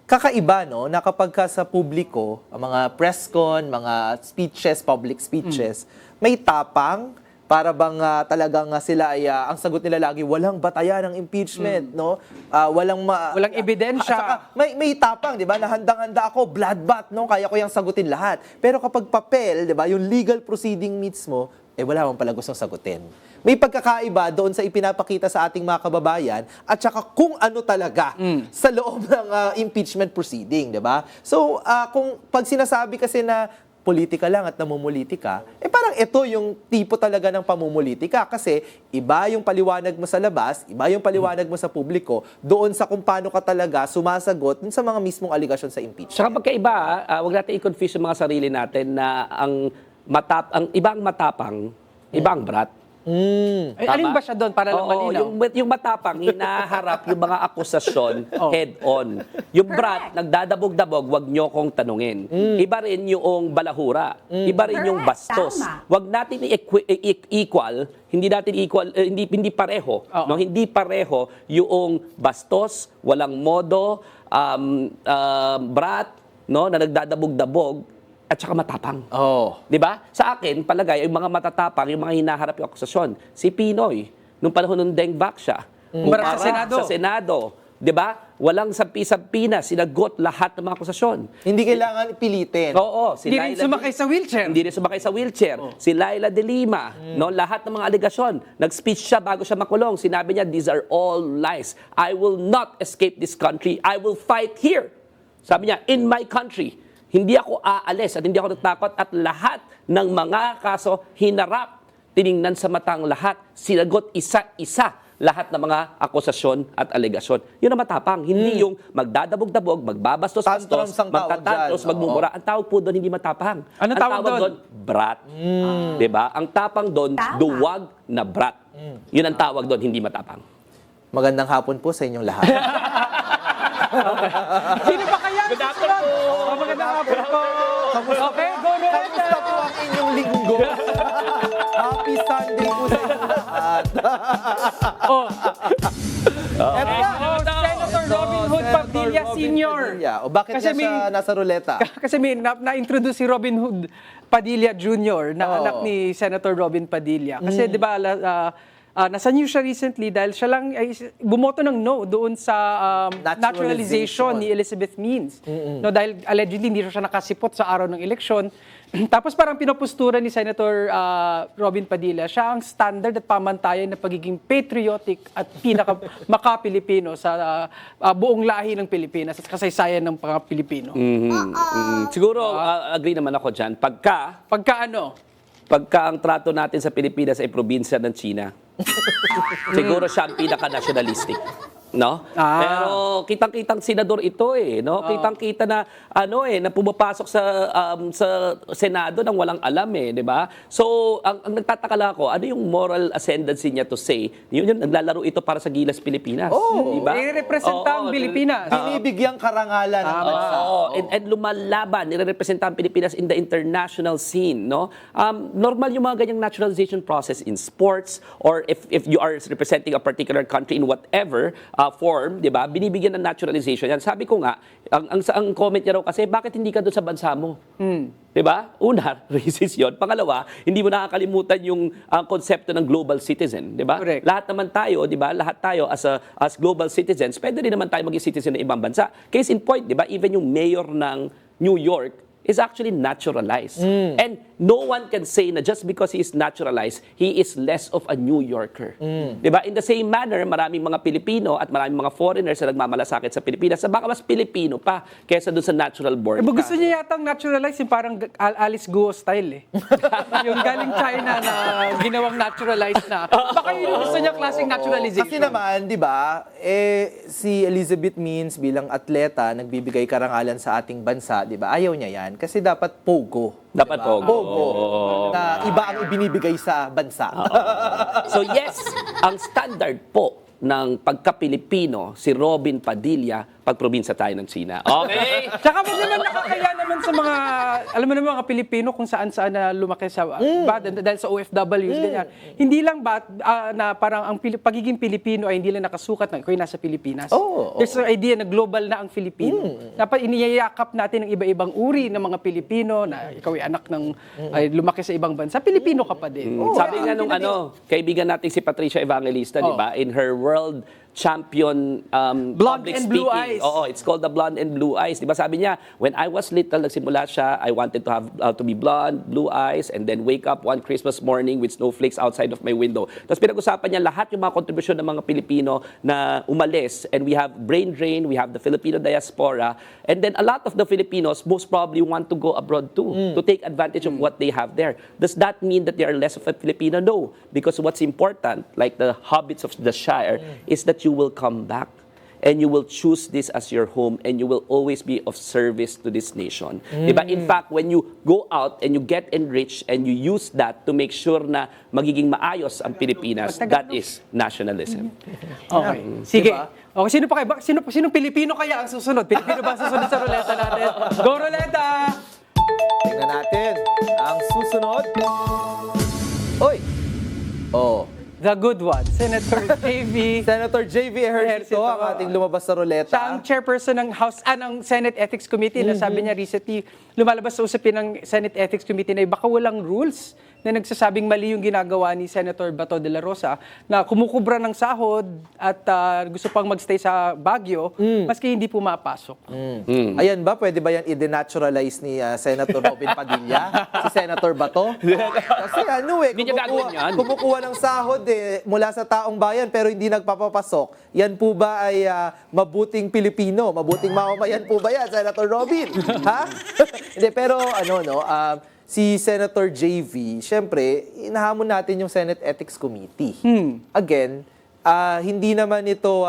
kakaiba na kapag ka sa publiko, ang mga press con, mga speeches, public speeches, may tapang para bang talagang sila ay ang sagot nila lagi walang batayan ng impeachment, no? Walang ebidensya. Saka may tapang, 'di ba? Na handang-handa ako, bloodbath, no? Kaya ko yang sagutin lahat. Pero kapag papel, 'di ba, yung legal proceeding mismo, wala man pala gustong sagutin. May pagkakaiba doon sa ipinapakita sa ating mga kababayan at saka kung ano talaga sa loob ng impeachment proceeding, 'di ba? So, kung pag sinasabi kasi na politika lang at namumulitika, parang ito yung tipo talaga ng pamumulitika kasi iba yung paliwanag mo sa labas, iba yung paliwanag mo sa publiko doon sa kung paano ka talaga sumasagot dun sa mga mismong aligasyon sa impeachment. Saka pagkaiba, wag natin i-confuse yung mga sarili natin na ang ibang matapang, ibang brat. Ay, alin ba siya doon para lang Oo, malinaw? yung matapang, hinaharap yung mga akusasyon head-on. Yung brat, nagdadabog-dabog, wag nyo kong tanungin. Iba rin yung balahura. Iba rin yung bastos. Tama. Wag natin i-equal, hindi pareho. Oo. No? Hindi pareho yung bastos, walang modo, brat, no? Na nagdadabog-dabog, at saka matapang. Oh. 'Di ba? Sa akin, palagay, yung mga matatapang, yung mga hinaharap yung akusasyon. Si Pinoy, nung panahon ng Deng Baksha, Umarap sa Senado. Sa Senado, 'di ba? Walang sampi-sampi na, sinagot lahat ng mga akusasyon. Hindi kailangan pilitin. Oo, si Hindi rin Laila sumakay sa wheelchair. Hindi rin sumakay sa wheelchair. Si Laila de Lima, no, lahat ng mga alegasyon, nag-speech siya bago siya makulong. Sinabi niya, these are all lies. I will not escape this country. I will fight here. Sabi niya, in my country. Hindi ako aalis at hindi ako natakot at lahat ng mga kaso hinarap. Tiningnan sa matang lahat, sinagot isa-isa lahat ng mga akusasyon at alegasyon. Yun ang matapang. Hindi yung magdadabog-dabog, magbabastos-bastos, Tantrums ang tawag magtatantros, dyan. magmumura. Ang tawag po doon, hindi matapang. Ano ang tawag doon? brat. Diba? Ang tapang doon, duwag na brat. Yun ang tawag doon, hindi matapang. Magandang hapon po sa inyong lahat. Sino pa kaya? Good afternoon. Magandang hapon po. Okay, go Roleta. Kamusta po ang inyong linggo? Happy Sunday po sa inyong lahat. Oh, Eto na. Senator Robin Hood Padilla Sr. O bakit Kasi nga siya nasa ruleta? Kasi may na-introduce si Robin Hood Padilla Jr. na anak ni Senator Robin Padilla. Kasi di ba, nasa news siya recently dahil siya lang ay bumoto ng no doon sa naturalization ni Elizabeth Means. No, dahil allegedly hindi siya nakasipot sa araw ng eleksyon. Tapos parang pinoposturan ni Senator Robin Padilla, siya ang standard at pamantayan na pagiging patriotic at pinaka-maka-Pilipino sa buong lahi ng Pilipinas at kasaysayan ng mga Pilipino. Siguro, agree naman ako dyan. Pagka ang trato natin sa Pilipinas ay probinsya ng China, siguro siya ang pinaka-nationalistic. No? Pero kitang-kitang senador ito no? Kitang-kita na na pumapasok sa Senado nang walang alam di ba? So, ang nagtataka lang ako, ano yung moral ascendancy niya to say, yun naglalaro ito para sa Gilas Pilipinas, di ba? I-representa ang Pilipinas. Binibigyang karangalan ng bansa. And lumalaban, nire-representa ang Pilipinas in the international scene, no? Normal yung mga ganyang naturalization process in sports or if you are representing a particular country in whatever form, 'di ba? Binibigyan ng naturalization yan. Sabi ko nga, ang comment niya raw kasi, bakit hindi ka doon sa bansa mo? 'Di ba? Una, racist 'yon. Pangalawa, hindi mo nakakalimutan yung konsepto ng global citizen, 'di ba? Correct. Lahat naman tayo, 'di ba? Lahat tayo as global citizens, pwede rin naman tayo maging citizen ng ibang bansa. Case in point, 'di ba? Even yung mayor ng New York is actually naturalized. And no one can say na just because he is naturalized, he is less of a New Yorker. Diba? In the same manner, maraming mga Pilipino at maraming mga foreigners na nagmamalasakit sa Pilipinas na baka mas Pilipino pa kaysa doon sa natural born. Gusto niya yatang naturalize yung parang Alice Guo style yung galing China na ginawang naturalized na. Baka yun yung gusto niya klaseng naturalization. Kasi naman, di ba, si Elizabeth Means bilang atleta, nagbibigay karangalan sa ating bansa, di ba? Ayaw niya yan. Kasi dapat pogo. Dapat diba? pogo. Na iba ang ibinibigay sa bansa. So yes, ang standard po ng pagka-Pilipino, si Robin Padilla, pag probinsya tayo ng China. Okay? Tsaka mo naman nakakaya naman sa mga, alam mo naman mga Pilipino kung saan-saan na lumaki sa, dahil sa OFWs, ganyan. Hindi lang ba na parang ang pagiging Pilipino ay hindi lang nakasukat na ikaw ay nasa Pilipinas. There's an idea na global na ang Filipino. Dapat iniyayakap natin ang iba-ibang uri ng mga Pilipino na ikaw ay anak ng ay lumaki sa ibang bansa. Pilipino ka pa din. Sabi nga nung kaibigan natin si Patricia Evangelista, di ba? In her world champion Blonde public and Blue speaking. Eyes. Oo, it's called the Blonde and Blue Eyes. Di ba sabi niya, when I was little, nagsimula siya, I wanted to have to be blonde, blue eyes, and then wake up one Christmas morning with snowflakes outside of my window. Tapos pinag-usapan niya lahat yung mga kontribusyon ng mga Pilipino na umalis. And we have brain drain, we have the Filipino diaspora, and then a lot of the Filipinos most probably want to go abroad too, to take advantage of what they have there. Does that mean that they are less of a Filipino? No. Because what's important, like the hobbits of the Shire, is that you will come back and you will choose this as your home and you will always be of service to this nation. Diba? In fact, when you go out and you get enriched and you use that to make sure na magiging maayos ang Pilipinas, that is nationalism. Okay. Sige. Okay, sino pa kayo? Sino Pilipino kaya ang susunod? Pilipino ba ang susunod sa ruleta natin? Go Ruleta! Tingnan natin ang susunod. Oy! The good one, Senator JV. Senator J.V. Ejercito ang ating lumabas sa ruleta. Siya ang chairperson ng ng Senate Ethics Committee na sabi niya recently, lumalabas sa usapin ng Senate Ethics Committee na baka walang rules na nagsasabing mali yung ginagawa ni Senator Bato de la Rosa na kumukubra ng sahod at gusto pang magstay sa Baguio maski hindi pumapasok. Ayan ba, pwede ba yan i-denaturalize ni Senator Robin Padilla? Si Senator Bato? Kasi Hindi niya gagawin yan. kumukuha ng sahod mula sa taong bayan pero hindi nagpapapasok. Yan po ba ay mabuting Pilipino? Mabuting mamamayan po ba yan, Senator Robin? Ha? Hindi, pero si Senator JV, syempre, inahamon natin yung Senate Ethics Committee. Again, hindi naman ito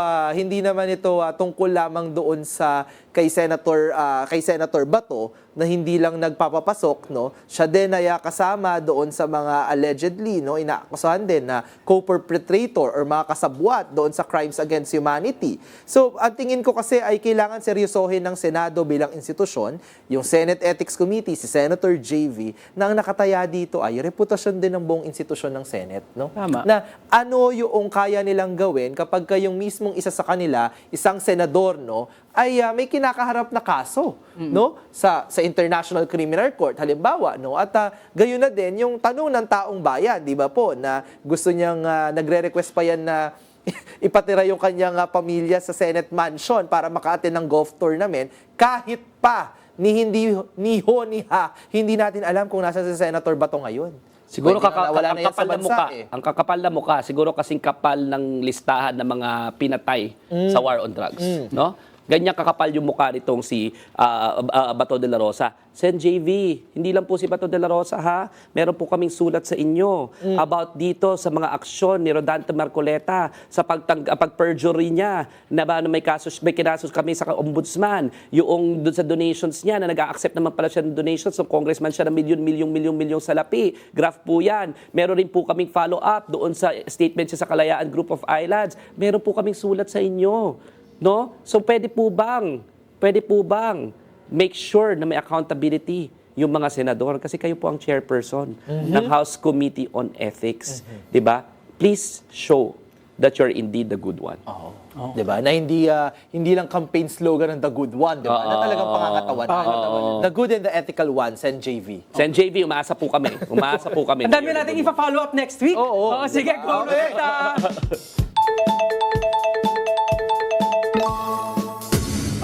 tungkol lamang doon sa kay Senator Bato na hindi lang nagpapapasok, no. Siya din ay kasama doon sa mga allegedly, no, inaakusahan din na co-perpetrator or mga kasabwat doon sa crimes against humanity. So, ang tingin ko kasi ay kailangan seryosohin ng Senado bilang institusyon, yung Senate Ethics Committee, si Senator JV, na ang nakataya dito ay reputasyon din ng buong institusyon ng Senate, no? Tama. Na ano yung kaya nilang gawin kapag yung mismong isa sa kanila, isang senador, no, ay may kinakaharap na kaso, no, sa International Criminal Court halimbawa, no, at gayon na din yung tanong ng taong bayan, di ba po, na gusto niyang nagre-request pa yan na ipatira yung kanyang pamilya sa Senate Mansion para maka-attend ng golf tournament kahit pa hindi natin alam kung nasa si Senator Bato ngayon. Siguro Wala na yan sa kakapal na bansa, mukha. eh. Ang kakapal na mukha, siguro kasing kapal ng listahan ng mga pinatay sa war on drugs, no? Ganyan kakapal yung mukha nitong si Bato de la Rosa. Sen JV, hindi lang po si Bato de la Rosa, ha? Meron po kaming sulat sa inyo about dito sa mga aksyon ni Rodante Marcoleta sa pag-perjury niya na ba may kinasos kami sa ombudsman, yung doon sa donations niya na nag-a-accept naman pala siya ng donations, so congressman siya ng milyon salapi. Graph po yan. Meron rin po kaming follow-up doon sa statement siya sa Kalayaan Group of Islands. Meron po kaming sulat sa inyo. No? So pwede po bang make sure na may accountability yung mga senador kasi kayo po ang chairperson ng House Committee on Ethics, 'di ba? Please show that you're indeed the good one. 'Di ba? Na hindi lang campaign slogan ng the good one, 'di ba? Na talagang pangangatawan. The good and the ethical one, Sen JV. Sen JV, umaasa po kami. Ang dami nating ipa-follow up next week. Oo. Sige, go Roleta!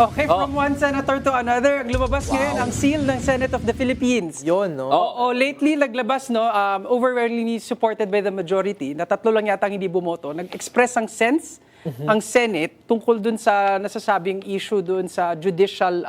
Okay, from one senator to another, lumabas ngayon ang seal ng Senate of the Philippines. Yun, no? Oo, lately naglabas, no, overwhelmingly supported by the majority, na tatlo lang yata ang hindi bumoto, nag-express ang sense ang Senate tungkol dun sa nasasabing issue dun sa judicial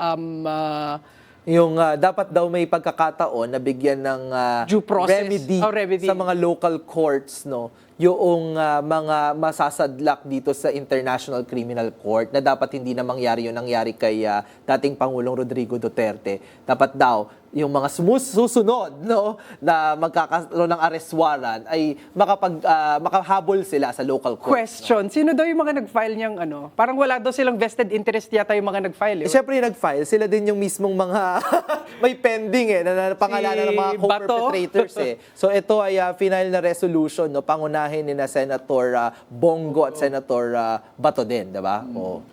Yung dapat daw may pagkakataon na bigyan ng Due process. remedy, Remedy. sa mga local courts, no, yung mga masasadlak dito sa International Criminal Court na dapat hindi na mangyari yung nangyari kay dating Pangulong Rodrigo Duterte. Dapat daw yung mga susunod, no, na magkakaroon ng arrest warrant ay makahabol sila sa local court. question. Sino daw yung mga nag-file niyang ano? Parang wala daw silang vested interest yata yung mga nag-file. Siyempre yung nag-file, sila din yung mismong mga may pending na pangalanan ng mga Si Bato. co-perpetrators So ito ay final na resolution, no, pangunahin ni na Senator Bongo at Senator Bato din, 'di ba?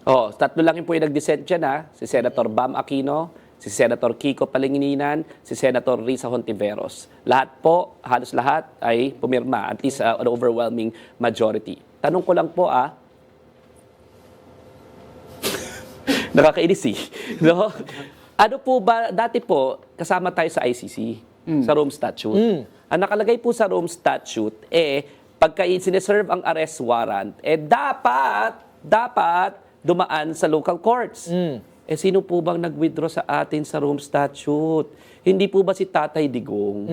Oh, tatlo lang yung po yung nag-dissent dyan, ha? Si Senator Bam Aquino, si Senator Kiko Pangilinan, si Senator Risa Hontiveros. Lahat po, halos lahat ay pumirma, at least an overwhelming majority. Tanong ko lang po, nakakainis no? Ano po ba, dati po, kasama tayo sa ICC, sa Rome Statute. Ang nakalagay po sa Rome Statute, pagka sineserve ang arrest warrant, dapat dumaan sa local courts. Sino po bang nag-withdraw sa atin sa Rome Statute? Hindi po ba si Tatay Digong?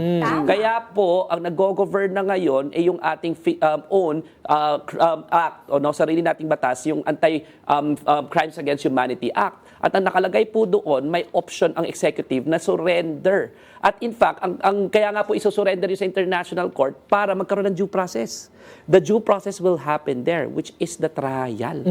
Kaya po, ang nag-govern na ngayon ay yung ating own act, o sarili nating batas, yung Anti-Crimes Against Humanity Act. At ang nakalagay po doon, may option ang executive na surrender. At in fact, kaya nga po isusurrender yun sa International Court para magkaroon ng due process. The due process will happen there, which is the trial.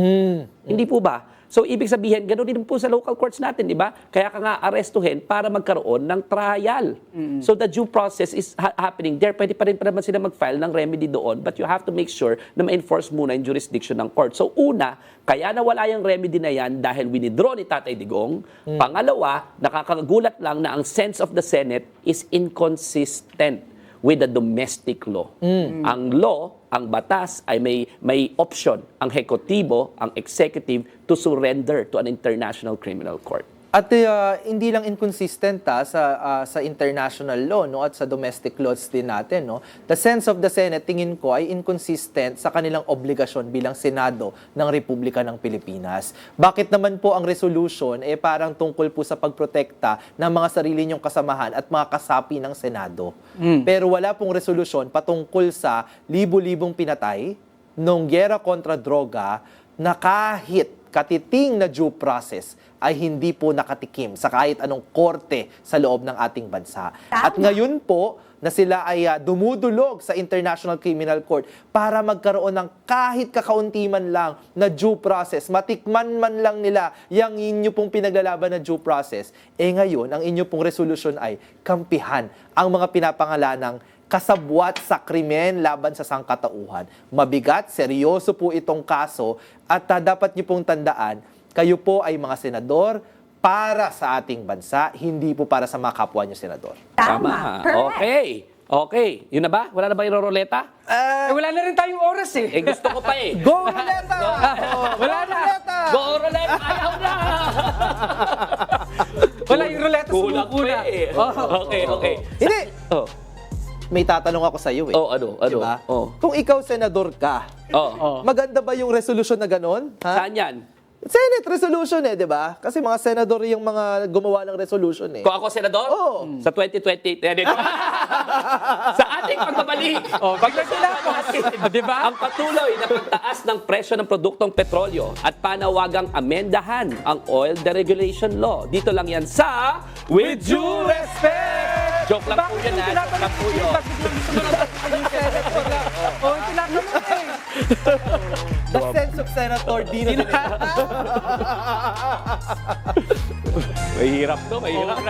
Hindi po ba? So, ibig sabihin, gano'n din po sa local courts natin, di ba? Kaya ka nga arestuhin para magkaroon ng trial. So, the due process is happening there. Pwede pa rin naman sila mag-file ng remedy doon, but you have to make sure na ma-enforce muna yung jurisdiction ng court. So, una, kaya nawala yung remedy na yan dahil winidraw ni Tatay Digong. Pangalawa, nakakagulat lang na ang sense of the Senate is inconsistent with the domestic law. Ang law, ang batas ay may option ang hekutibo, ang executive to surrender to an international criminal court. At hindi lang inconsistent sa international law, no, at sa domestic laws din natin, no. The sense of the Senate, tingin ko, ay inconsistent sa kanilang obligasyon bilang Senado ng Republika ng Pilipinas. Bakit naman po ang resolution parang tungkol po sa pagprotekta ng mga sarili niyong kasamahan at mga kasapi ng Senado? Pero wala pong resolution patungkol sa libu-libong pinatay nung gyera kontra droga na kahit katiting na due process ay hindi po nakatikim sa kahit anong korte sa loob ng ating bansa. At ngayon po, na sila ay dumudulog sa International Criminal Court para magkaroon ng kahit kakaunti man lang na due process, matikman man lang nila yung inyo pong pinaglalaban na due process, ngayon, ang inyo pong resolution ay kampihan ang mga pinapangalanang kasabwat sa krimen laban sa sangkatauhan. Mabigat, seryoso po itong kaso at dapat niyo pong tandaan, kayo po ay mga senador para sa ating bansa, hindi po para sa mga kapwa niyo senador. Tama. Okay. Okay. Yun na ba? Wala na ba yung ruleta? Wala na rin tayong oras eh. Gusto ko pa eh. Go Ruleta! Wala na. Go ruleta! Ayaw na! Wala yung ruleta, Kulang sumuko na. pa eh. Okay, okay. Hindi! Oh. May tatanong ako sa iyo eh. Oh, ano? Diba? Oh. Kung ikaw senador ka, Oh. maganda ba yung resolution na ganon? Ha? Saan yan? Senate resolution di ba? Kasi mga senador yung mga gumawa ng resolution eh. Kung ako senador? Oo. Sa 2020. Sa ating pagbabalik. Biglang tinapos. Di ba? Ang patuloy na pagtaas ng presyo ng produktong petrolyo at panawagang amendahan ang oil deregulation law. Dito lang yan sa With Due Respect! Joke lang po yan, ha? Joke lang po yun. Tinatanong eh. The sense of Senator Dino de Leon. Mahirap to, mahirap.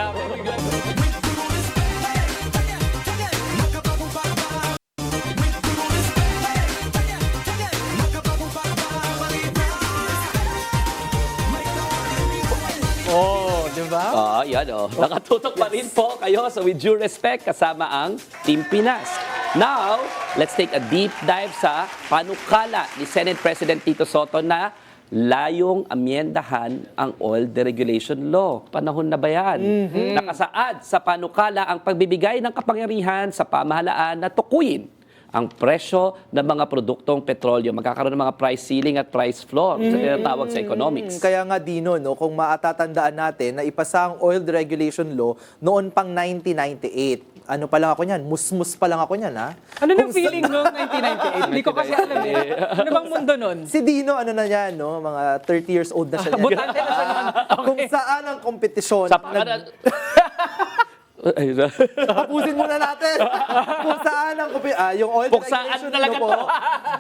Di ba? Yan o. Nakatutok pa rin po kayo sa With Due Respect kasama ang Team Pinas. Now, let's take a deep dive sa panukala ni Senate President Tito Sotto na layong amyendahan ang oil deregulation law. Panahon na ba yan? Nakasaad sa panukala ang pagbibigay ng kapangyarihan sa pamahalaan na tukuyin ang presyo ng mga produktong petrolyo. Magkakaroon ng mga price ceiling at price floor sa tinatawag sa economics. Kaya nga Dino, no, kung maatatandaan natin na ipasa ang oil deregulation law noon pang 1998. Ano pa lang ako niyan? Musmus pa lang ako niyan, ha? Ano nang feeling noong 1998? Hindi ko kasi alam eh. Ano bang mundo nun? Si Dino, ano na yan, no? Mga 30 years old na siya niyan. Butante na siya naman. Kung saan ang kompetisyon. Sa pangalan... Tapusin muna natin. Kung saan ang yung oil Kung saan deregulation talaga po,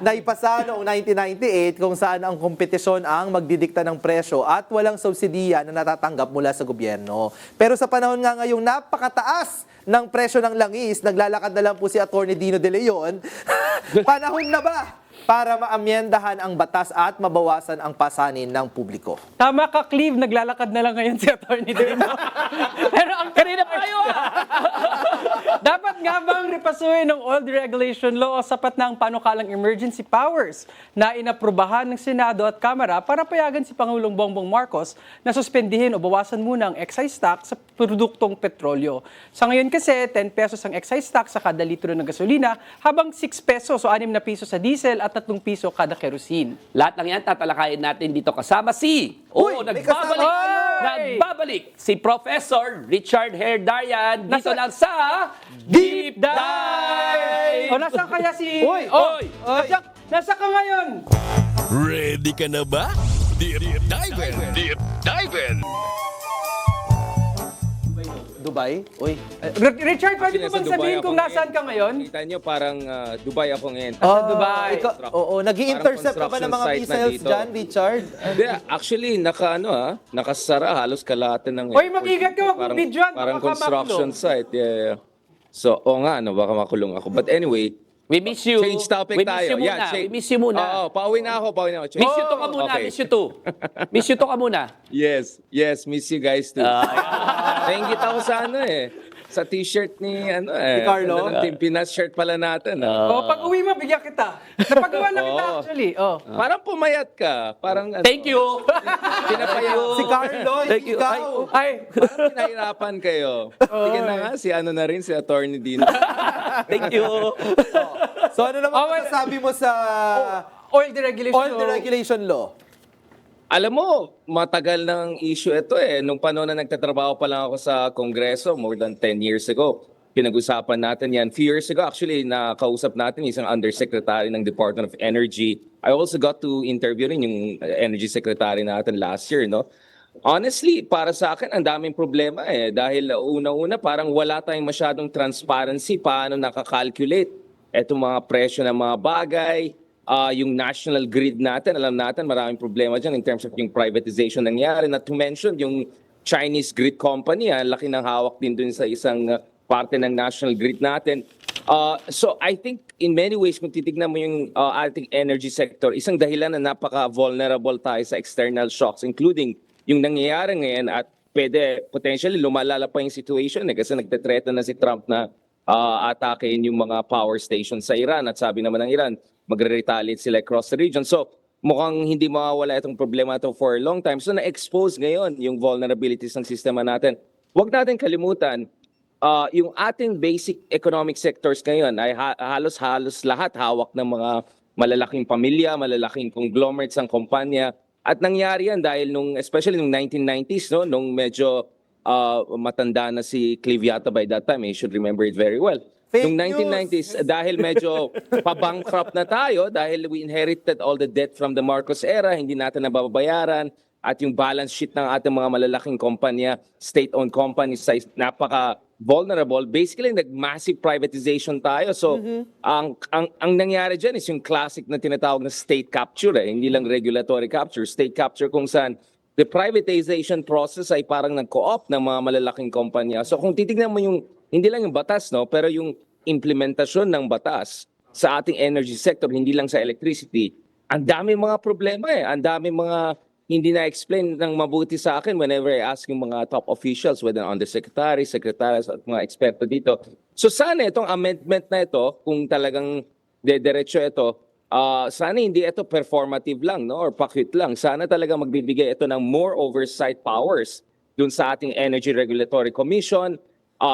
naipasa noong 1998 kung saan ang kompetisyon ang magdidikta ng presyo at walang subsidiya na natatanggap mula sa gobyerno. Pero sa panahon nga ngayong napakataas ng presyo ng langis, naglalakad na lang po si Atty. Dino de Leon, panahon na ba para maamyendahan ang batas at mabawasan ang pasanin ng publiko? Tama ka, Cleve. Naglalakad na lang ngayon si Atty. Dino. Pero ang kanina pa kayo Dapat nga bang repasuhin ng oil deregulation law o sapat na ang panukalang emergency powers na inaprubahan ng Senado at Kamara para payagan si Pangulong Bongbong Marcos na suspendihin o bawasan muna ang excise tax sa produktong petrolyo? Sa ngayon kasi, 10 pesos ang excise tax sa kada litro ng gasolina, habang 6 pesos o 6 na piso sa diesel at 3 piso kada kerosene. Lahat ng yan tatalakayin natin dito kasama si... May kasama tayo! Nagbabalik si Professor Richard Herdarian dito lang sa Deep Dive! O nasaan kaya si... Uy! Oy! Nasaan ka ngayon? Ready ka na ba? Deep Dive! Deep Dive! Dubai? Uy. Richard, pwede mo bang sabihin kung nasaan ka ngayon? Kita nyo, parang Dubai ako ngayon. Dubai. Oo, nag-i-intercept ka ba ng mga Parang construction missiles site na dyan, Richard? Hindi, actually, nakasara halos kalahati ng... Hoy, mag-ingat ka, wag mong videoan, Parang baka construction makulong. site, yeah. So, baka makulong ako. But anyway, We miss you. change topic We tayo. miss you muna. We miss you muna. Oo, pauwi na ako. Miss you to ka muna. Okay. Miss you to. Miss you to ka muna. Yes, miss you guys too. Nainggit ako sa sa t-shirt ni Ni Carlo? Team Pinas shirt pala natin. Oh, pag uwi mo, bigyan kita. Napagawa na kita Oo. actually. Oh. Parang pumayat ka. Parang Thank you! Pinapayat. Si Carlo, Thank you. ikaw. Ay, Parang pinahirapan kayo. Sige na nga, si ano na rin, si Attorney Dino. Thank you! So ano naman masasabi mo sa oil deregulation. oil deregulation law? Alam mo, matagal ng issue ito eh. Nung panahon na nagtatrabaho pa lang ako sa Kongreso, more than 10 years ago, pinag-usapan natin yan. Few years ago, actually, nakausap natin isang undersecretary ng Department of Energy. I also got to interview rin yung energy secretary natin last year, no? Honestly, para sa akin, ang daming problema eh. Dahil una-una, parang wala tayong masyadong transparency paano nakakalculate etong mga presyo ng mga bagay. Yung national grid natin, alam natin maraming problema dyan in terms of yung privatization nangyari. Not to mention yung Chinese grid company, laki ng hawak din dun sa isang parte ng national grid natin. So I think in many ways, kung titignan mo yung ating energy sector, isang dahilan na napaka-vulnerable tayo sa external shocks, including yung nangyayari ngayon at pwede potentially lumalala pa yung situation kasi nagtetreta na si Trump na atakein yung mga power stations sa Iran at sabi naman ng Iran, magre-retaliate sila across the region. So, mukhang hindi mawawala itong problema ito for a long time. So, na-expose ngayon yung vulnerabilities ng sistema natin. Huwag natin kalimutan, yung ating basic economic sectors ngayon ay halos-halos lahat hawak ng mga malalaking pamilya, malalaking conglomerates ng kumpanya. At nangyari yan dahil especially nung 1990s, no, nung medyo matanda na si Clive Yata by that time, you should remember it very well. Nung 1990s, dahil medyo pa-bankrupt na tayo, dahil we inherited all the debt from the Marcos era, hindi natin nababayaran, at yung balance sheet ng ating mga malalaking kumpanya, state-owned companies, napaka-vulnerable. Basically, nag-massive privatization tayo. So, ang nangyari dyan is yung classic na tinatawag na state capture, hindi lang regulatory capture. State capture kung saan the privatization process ay parang nag-co-op ng mga malalaking kumpanya. So, kung titignan mo yung hindi lang yung batas, no, pero yung implementasyon ng batas sa ating energy sector, hindi lang sa electricity, ang dami mga problema eh. Ang dami mga hindi na-explain ng mabuti sa akin whenever I ask yung mga top officials, whether undersecretaries, secretaries, at mga eksperto dito. So sana itong amendment na ito, kung talagang diretso ito, sana hindi ito performative lang, no, or pakit lang. Sana talaga magbibigay ito ng more oversight powers dun sa ating Energy Regulatory Commission.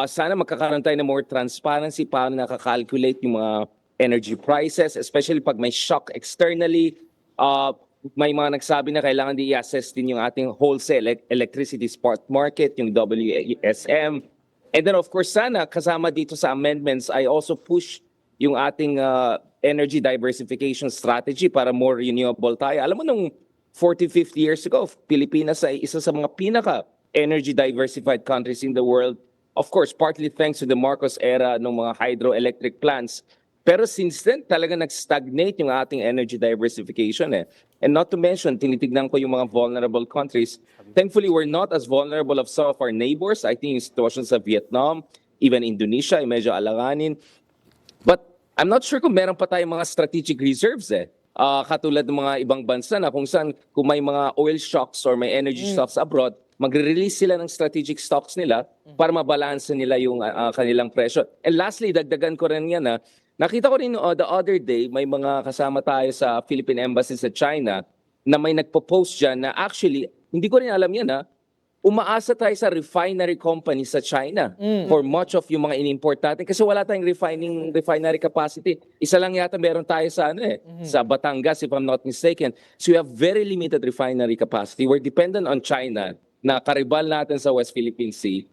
Sana magkakaroon tayo ng more transparency paano nakakalculate yung mga energy prices, especially pag may shock externally. May mga nagsabi na kailangan i-assess din yung ating wholesale electricity spot market, yung WSM. And then of course, sana kasama dito sa amendments, I also push yung ating energy diversification strategy para more renewable tayo. Alam mo, nung 40, 50 years ago, Pilipinas ay isa sa mga pinaka-energy diversified countries in the world. Of course, partly thanks to the Marcos era ng mga hydroelectric plants. Pero since then, talaga nag-stagnate yung ating energy diversification eh. And not to mention, tinitignan ko yung mga vulnerable countries. Thankfully, we're not as vulnerable of some of our neighbors. I think yung situation sa Vietnam, even Indonesia, ay medyo alanganin. But I'm not sure kung meron pa tayong mga strategic reserves eh. Katulad ng mga ibang bansa na kung saan kung may mga oil shocks or may energy shocks abroad, magre-release sila ng strategic stocks nila para mabalanse nila yung kanilang presyo. And lastly, dagdagan ko rin yan nakita ko rin the other day, may mga kasama tayo sa Philippine Embassy sa China na may nagpo-post dyan na actually, hindi ko rin alam yan umaasa tayo sa refinery company sa China for much of yung mga in-import natin kasi wala tayong refinery capacity. Isa lang yata meron tayo sa sa Batangas if I'm not mistaken. So we have very limited refinery capacity. We're dependent on China na karibal natin sa West Philippine Sea.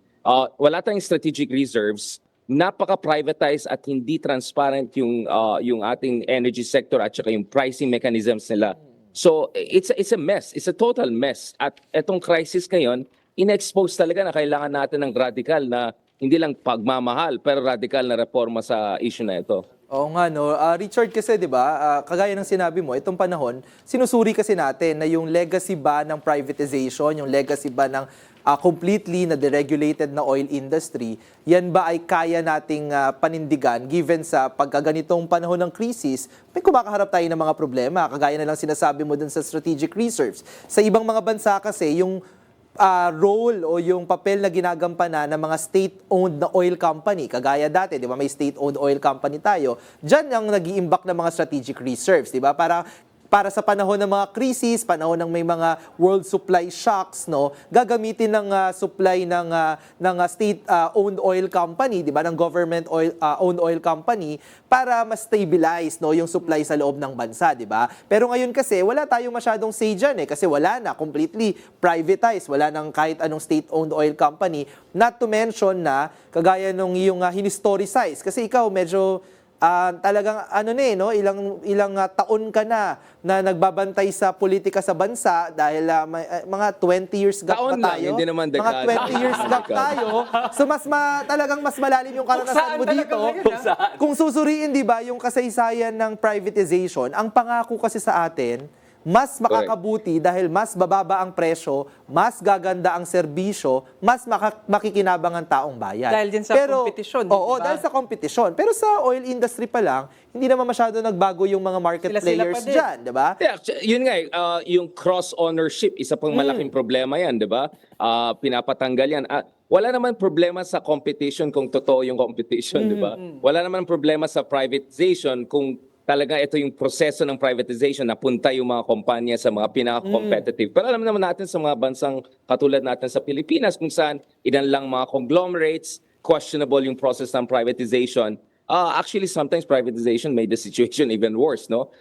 Wala tayong strategic reserves. Napaka-privatized at hindi transparent yung ating energy sector at saka yung pricing mechanisms nila. So it's a mess. It's a total mess. At etong crisis ngayon, in-expose talaga na kailangan natin ng radical na hindi lang pagmamahal pero radical na reforma sa issue na ito. Oo nga, no. Richard, kasi 'di ba, kagaya ng sinabi mo, itong panahon, sinusuri kasi natin na yung legacy ba ng privatization, yung legacy ba ng completely na deregulated na oil industry, yan ba ay kaya nating panindigan given sa pagkaganitong panahon ng krisis, may kumakaharap tayo ng mga problema, kagaya na lang sinasabi mo dun sa strategic reserves. Sa ibang mga bansa kasi, yung role o yung papel na ginagampanan ng mga state-owned na oil company. Kagaya dati, di ba, may state-owned oil company tayo. Diyan ang nag-iimbak ng mga strategic reserves, di ba? Para sa panahon ng mga krisis, panahon ng may mga world supply shocks, no, gagamitin ng supply ng state-owned oil company, di ba, ng government owned oil company para mas stabilize, no, yung supply sa loob ng bansa, di ba? Pero ngayon kasi wala tayong masyadong say dyan, kasi wala na, completely privatized, wala nang kahit anong state-owned oil company. Not to mention na kagaya nung yung hinistoricize, kasi ikaw medyo talagang no, ilang taon ka na nagbabantay sa politika sa bansa dahil mga 20 years gap Taon ba lang, tayo? hindi naman Mga dekada. 20 years gap tayo. So talagang mas malalim yung karanasan mo talaga dito. ngayon, Kung susuriin, 'di ba, yung kasaysayan ng privatization, ang pangako kasi sa atin, mas makakabuti dahil mas bababa ang presyo, mas gaganda ang serbisyo, mas makikinabang ang taong bayan. Dahil din sa kompetisyon, di Oo, ba? dahil sa kompetisyon. Pero sa oil industry pa lang, hindi naman masyado nagbago yung mga market Sila-sila players pa din. dyan, di ba? Yeah, yun nga, yung cross-ownership, isa pang malaking problema yan, di ba? Pinapatanggal yan. Wala naman problema sa competition kung totoo yung competition, di ba? Wala naman problema sa privatization kung talaga ito yung proseso ng privatization, napunta yung mga kumpanya sa mga pinaka-competitive. Pero alam naman natin sa mga bansang katulad natin sa Pilipinas, kung saan ilan lang mga conglomerates, questionable yung process ng privatization. Actually, sometimes privatization made the situation even worse, no?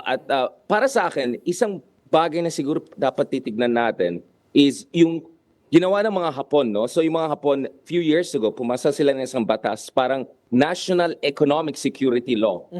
At para sa akin, isang bagay na siguro dapat titignan natin is yung ginawa ng mga Hapon, no? So yung mga Hapon, few years ago, pumasa sila ng isang batas, parang National Economic Security Law.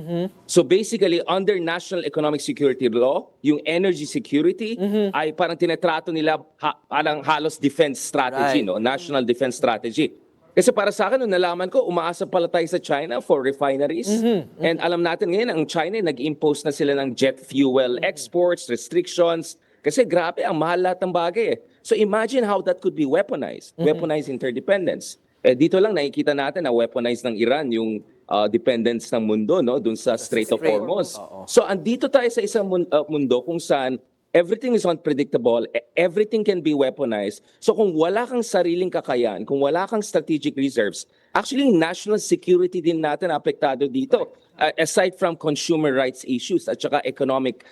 So basically, under National Economic Security Law, yung energy security ay parang tinetrato nila parang halos defense strategy, Right. no? National Defense Strategy. Kasi para sa akin, nung nalaman ko, umaasa pala tayo sa China for refineries. And alam natin ngayon, ang China, nag-impose na sila ng jet fuel exports, restrictions. Kasi grabe, ang mahal lahat ng bagay eh. So imagine how that could be weaponized. Weaponized interdependence. Dito lang nakikita natin na weaponized ng Iran yung dependence ng mundo, no, dun sa Strait of Hormuz. So andito tayo sa isang mundo kung saan everything is unpredictable, everything can be weaponized. So kung wala kang sariling kakayan, kung wala kang strategic reserves, actually national security din natin apektado dito. Aside from consumer rights issues at saka economic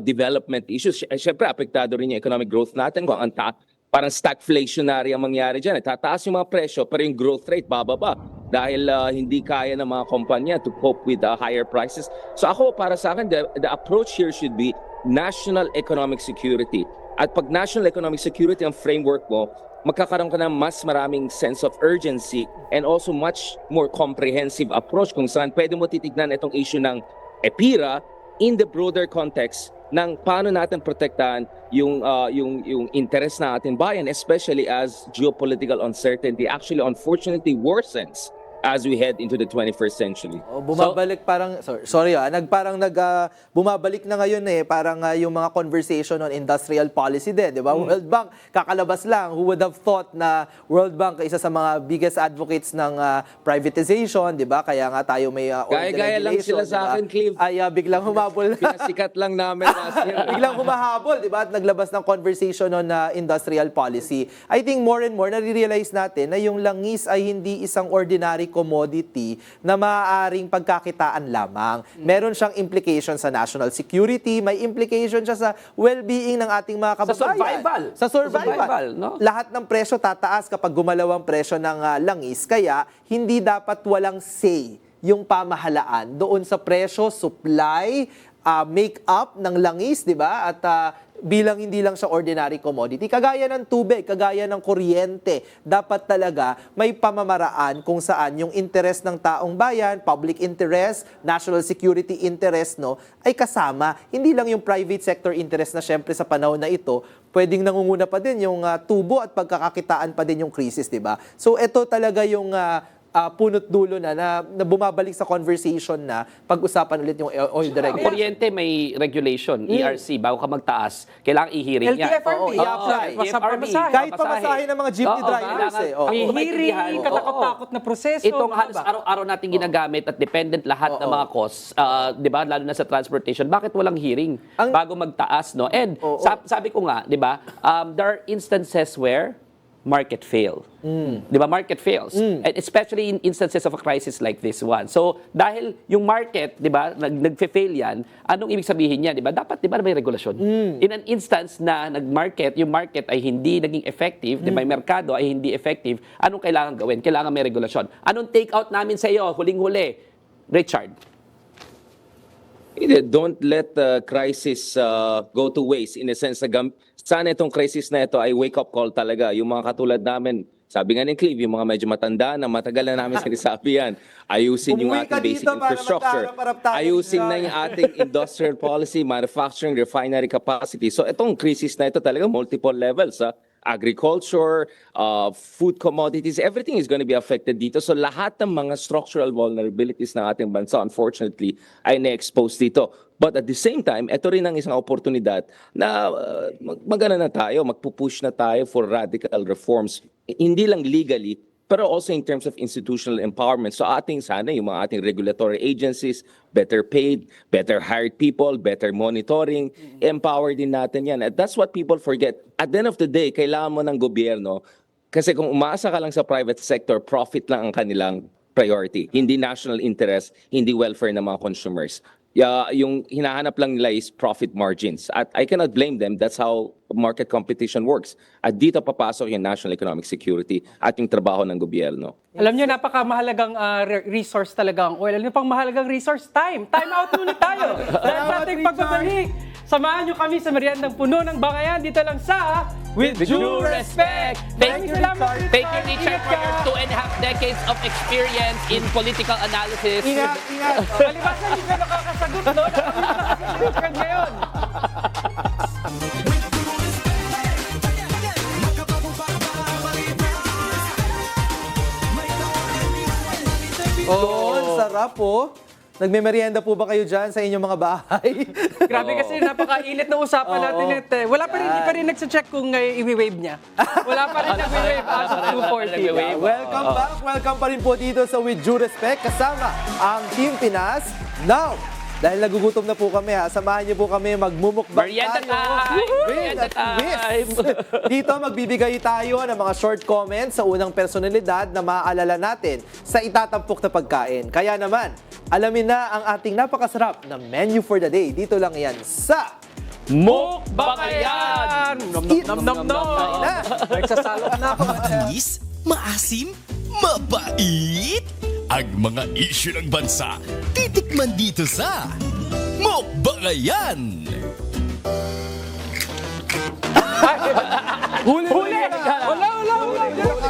development issues, syempre apektado rin yung economic growth natin kung parang stagflationary ang mangyari dyan. Tataas yung mga presyo pero yung growth rate bababa dahil hindi kaya ng mga kumpanya to cope with higher prices. So ako, para sa akin, the approach here should be national economic security. At pag national economic security ang framework mo, magkakaroon ka ng mas maraming sense of urgency and also much more comprehensive approach kung saan pwede mo titignan itong issue ng EPIRA in the broader context ng paano natin protektahan yung interest ng ating bayan, especially as geopolitical uncertainty actually unfortunately worsens as we head into the 21st century. Bumabalik bumabalik na ngayon parang yung mga conversation on industrial policy din, di ba? World Bank, kakalabas lang, who would have thought na World Bank isa sa mga biggest advocates ng privatization, di ba? Kaya nga tayo may oil Gaya-gaya lang deregulation, sila sa di ba? akin, Clive. Ay, biglang humabol na. Pinasikat lang namin last year. Biglang humahabol, di ba? At naglabas ng conversation on industrial policy. I think more and more, nare-realize natin na yung langis ay hindi isang ordinary commodity na maaaring pagkakitaan lamang. Meron siyang implication sa national security, may implication siya sa well-being ng ating mga kababayan. Sa survival. No? Lahat ng presyo tataas kapag gumalaw ang presyo ng langis. Kaya, hindi dapat walang say yung pamahalaan doon sa presyo, supply, make-up ng langis, di ba? At bilang hindi lang siya ordinary commodity. Kagaya ng tubig, kagaya ng kuryente, dapat talaga may pamamaraan kung saan yung interest ng taong bayan, public interest, national security interest, no, ay kasama. Hindi lang yung private sector interest na syempre sa panahon na ito, pwedeng nangunguna pa din yung tubo at pagkakakitaan pa din yung krisis, di ba? So ito talaga yung punot dulo na bumabalik sa conversation na pag-usapan ulit yung oil Ang deregulation. kuryente may regulation, ERC, bago ka magtaas, kailangan i-hearing yan. LTFRB. Oo, i-apply. Kahit Kahit pamasahe ng mga jeepney Oo, drivers kailangan- eh. Oo. Ang maintindihan. hearing, Oo. katakot-takot na proseso. Itong halos mahaba. araw-araw natin ginagamit at dependent lahat ng mga costs, 'di ba? Lalo na sa transportation. Bakit walang hearing bago magtaas, no? And sabi ko nga, 'di ba? There are instances where market fail. 'Di ba? Market fails. And especially in instances of a crisis like this one. So, dahil yung market, 'di ba, nagfe-fail 'yan, anong ibig sabihin niya, 'di ba? Dapat 'di ba may regulasyon. In an instance na nag-market, yung market ay hindi naging effective, 'di ba? Yung merkado ay hindi effective, anong kailangan gawin? Kailangan may regulasyon. Anong take out namin sa iyo huling-huli? Richard. Don't let the crisis go to waste in a sense na sana itong crisis na ito ay wake-up call talaga. Yung mga katulad namin, sabi nga ni Clive, yung mga medyo matanda na matagal na namin sinasabi yan, ayusin yung Umuwi ka ating basic dito para infrastructure. magkaharap-harap tayo Ayusin dyan. na yung ating industrial policy, manufacturing, refinery capacity. So itong crisis na ito talaga multiple levels. Agriculture, food commodities, everything is going to be affected dito. So lahat ng mga structural vulnerabilities ng ating bansa, unfortunately, ay na-expose dito. But at the same time, ito rin ang isang oportunidad na magana na tayo, magpupush na tayo for radical reforms. Hindi lang legally, pero also in terms of institutional empowerment. So ating sana yung mga ating regulatory agencies, better paid, better hired people, better monitoring, empower din natin yan. At that's what people forget. At the end of the day, kailangan mo ng gobyerno, kasi kung umaasa ka lang sa private sector, profit lang ang kanilang priority. Hindi national interest, hindi welfare ng mga consumers. Yung hinahanap lang nila is profit margins. At I cannot blame them. That's how market competition works. At dito papasok yung national economic security at yung trabaho ng gobyerno. Alam niyo, napakamahalagang resource talaga ang oil. Alam niyo pang mahalagang resource, time. Time out muna tayo. Dahil sa ating pagbabalik, samahan niyo kami sa meriendang puno ng bangayan dito lang sa With Due Respect. Thank you, Salamat, Thank you, Richard, Ingat for ka. your 2.5 decades of experience in political analysis. Ingat, ingat. Kalibasan, hindi ka nakakasagot, no? Nakakasagot Richard ngayon. Doon, sarap po. Nagme-merienda po ba kayo dyan sa inyong mga bahay? Grabe kasi napakainit na usapan natin ito. Wala pa rin, hindi pa rin nagsa-check kung i-wave niya. Wala pa rin nag-wave as of 2:40. Welcome back. Welcome pa rin po dito sa With Due Respect kasama ang Team Pinas. Now, dahil nagugutom na po kami samahan niyo po kami magmumukbang Merienda tayo. time! With Merienda a twist. time! Dito magbibigay tayo ng mga short comments sa unang personalidad na maaalala natin sa itatampok na pagkain. Kaya naman, alamin na ang ating napakasarap na menu for the day. Dito lang yan sa Mukbangayan! Nom. Nagsasalo na ako. Matamis, maasim, mabait. Ang mga isyu ng bansa, titikman dito sa Mukbangayan. Huli! Wala!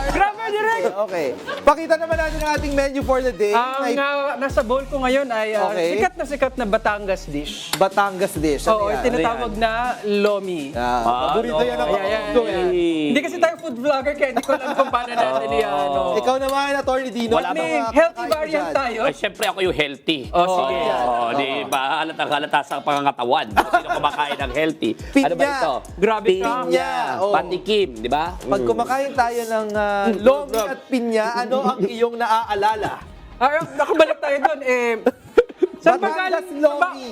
Grabe, direct! Okay. Pakita naman natin ang ating menu for the day. May Nasa bowl ko ngayon ay Okay. sikat na Batangas dish. Batangas dish. Oo, yan? tinatawag na lomi. Paborito yan ang kapatid ko. Hindi kasi tayo food vlogger kaya hindi ko alam kung paano natin yan. Ikaw naman, Atty. Dino. Wala ano May mga healthy kakain mo variant dyan? tayo. Ay, syempre ako yung healthy. Oh, sige. Di ba? Halata sa pangangatawan. Kung sino kumakain ng healthy. Ano ba Pinya. ito? Grabe ka. Pinya. Oh. Patikim, di ba? Pag kumakain tayo ng lomi at pinya, ano ang iyong naaalala? Nakabalik tayo doon. Saan ba Batangas galing? lomi.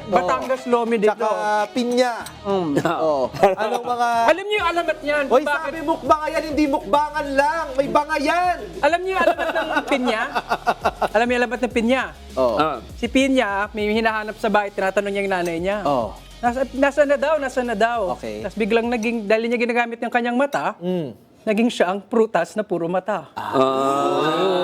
Batangas lomi dito. Tsaka pinya. Oh. Anong mga... Alam niyo yung alamat niyan. Hoy, Bakit? sabi mukbangayan, hindi mukbangan lang. May bangayan. Alam niyo yung alamat ng pinya? Alam niyo yung alamat ng pinya? Oh. Si Pinya, may hinahanap sa bahay, tinatanong niya yung nanay niya. Oh. Nasa na daw. Okay. Tapos biglang dahil niya ginagamit yung kanyang mata, naging siya ang prutas na puro mata.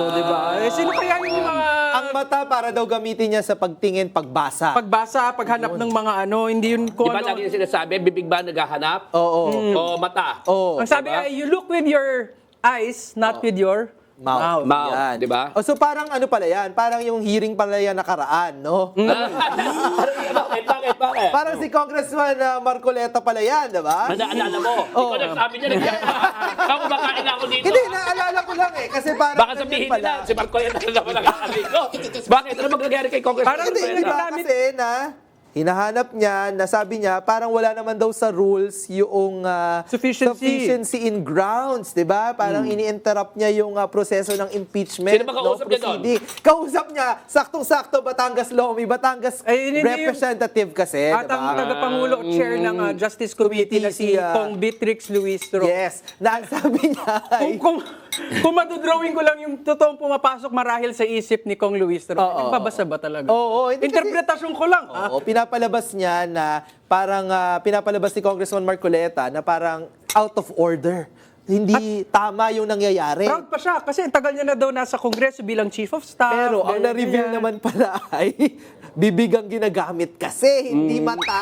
Di ba? Sino kaya yung mga Ang mata para daw gamitin niya sa pagtingin, pagbasa. pagbasa, paghanap ng mga hindi yun Di kung ba ano. lagi na sinasabi, bibig ba naghahanap? Oo. O mata? Oo. Ang sabi ay, you look with your eyes, not with your Mao. Mao, Yan. di ba? Oh, so parang ano pala yan? Parang yung hearing pala yan nakaraan, no? Bakit? Parang si Congressman Marcoleta pala yan, di ba? Naalala mo? Oo. Ikaw nagsabi niya, ako kumakain ako dito. Hindi, naalala ko lang eh. Kasi parang Baka sabihin nila, si Marco yan na naman nakakaligo. Bakit? Ano bang nangyari kay Congressman Parang Hindi, Marcoleta? diba? Kasi na, hinahanap niya, nasabi niya, parang wala naman daw sa rules yung sufficiency in grounds, di ba? Parang ini-interrupt niya yung proseso ng impeachment. Sino ba kausap niya doon? proceeding. Kausap niya, saktong-sakto, Batangas Lomi, Batangas Ay, hindi representative kasi, At di ba? ang tagapangulo chair ng Justice Committee na si Kong Beatrix Luistro. Yes. Na ang sabi niya ay... Kung madodrawing ko lang yung totoong pumapasok marahil sa isip ni Kong Luistro, nagbabasa ba talaga? Oo, hindi kasi- Interpretasyon ko lang. Oo, pinapalabas niya na parang pinapalabas ni Congressman Marcoleta na parang out of order. Hindi tama yung nangyayari. Proud pa siya kasi ang tagal niya na daw nasa Kongreso bilang Chief of Staff. Pero ang ganyan, na-reveal ganyan. naman pala ay bibig ang ginagamit kasi, hindi mata.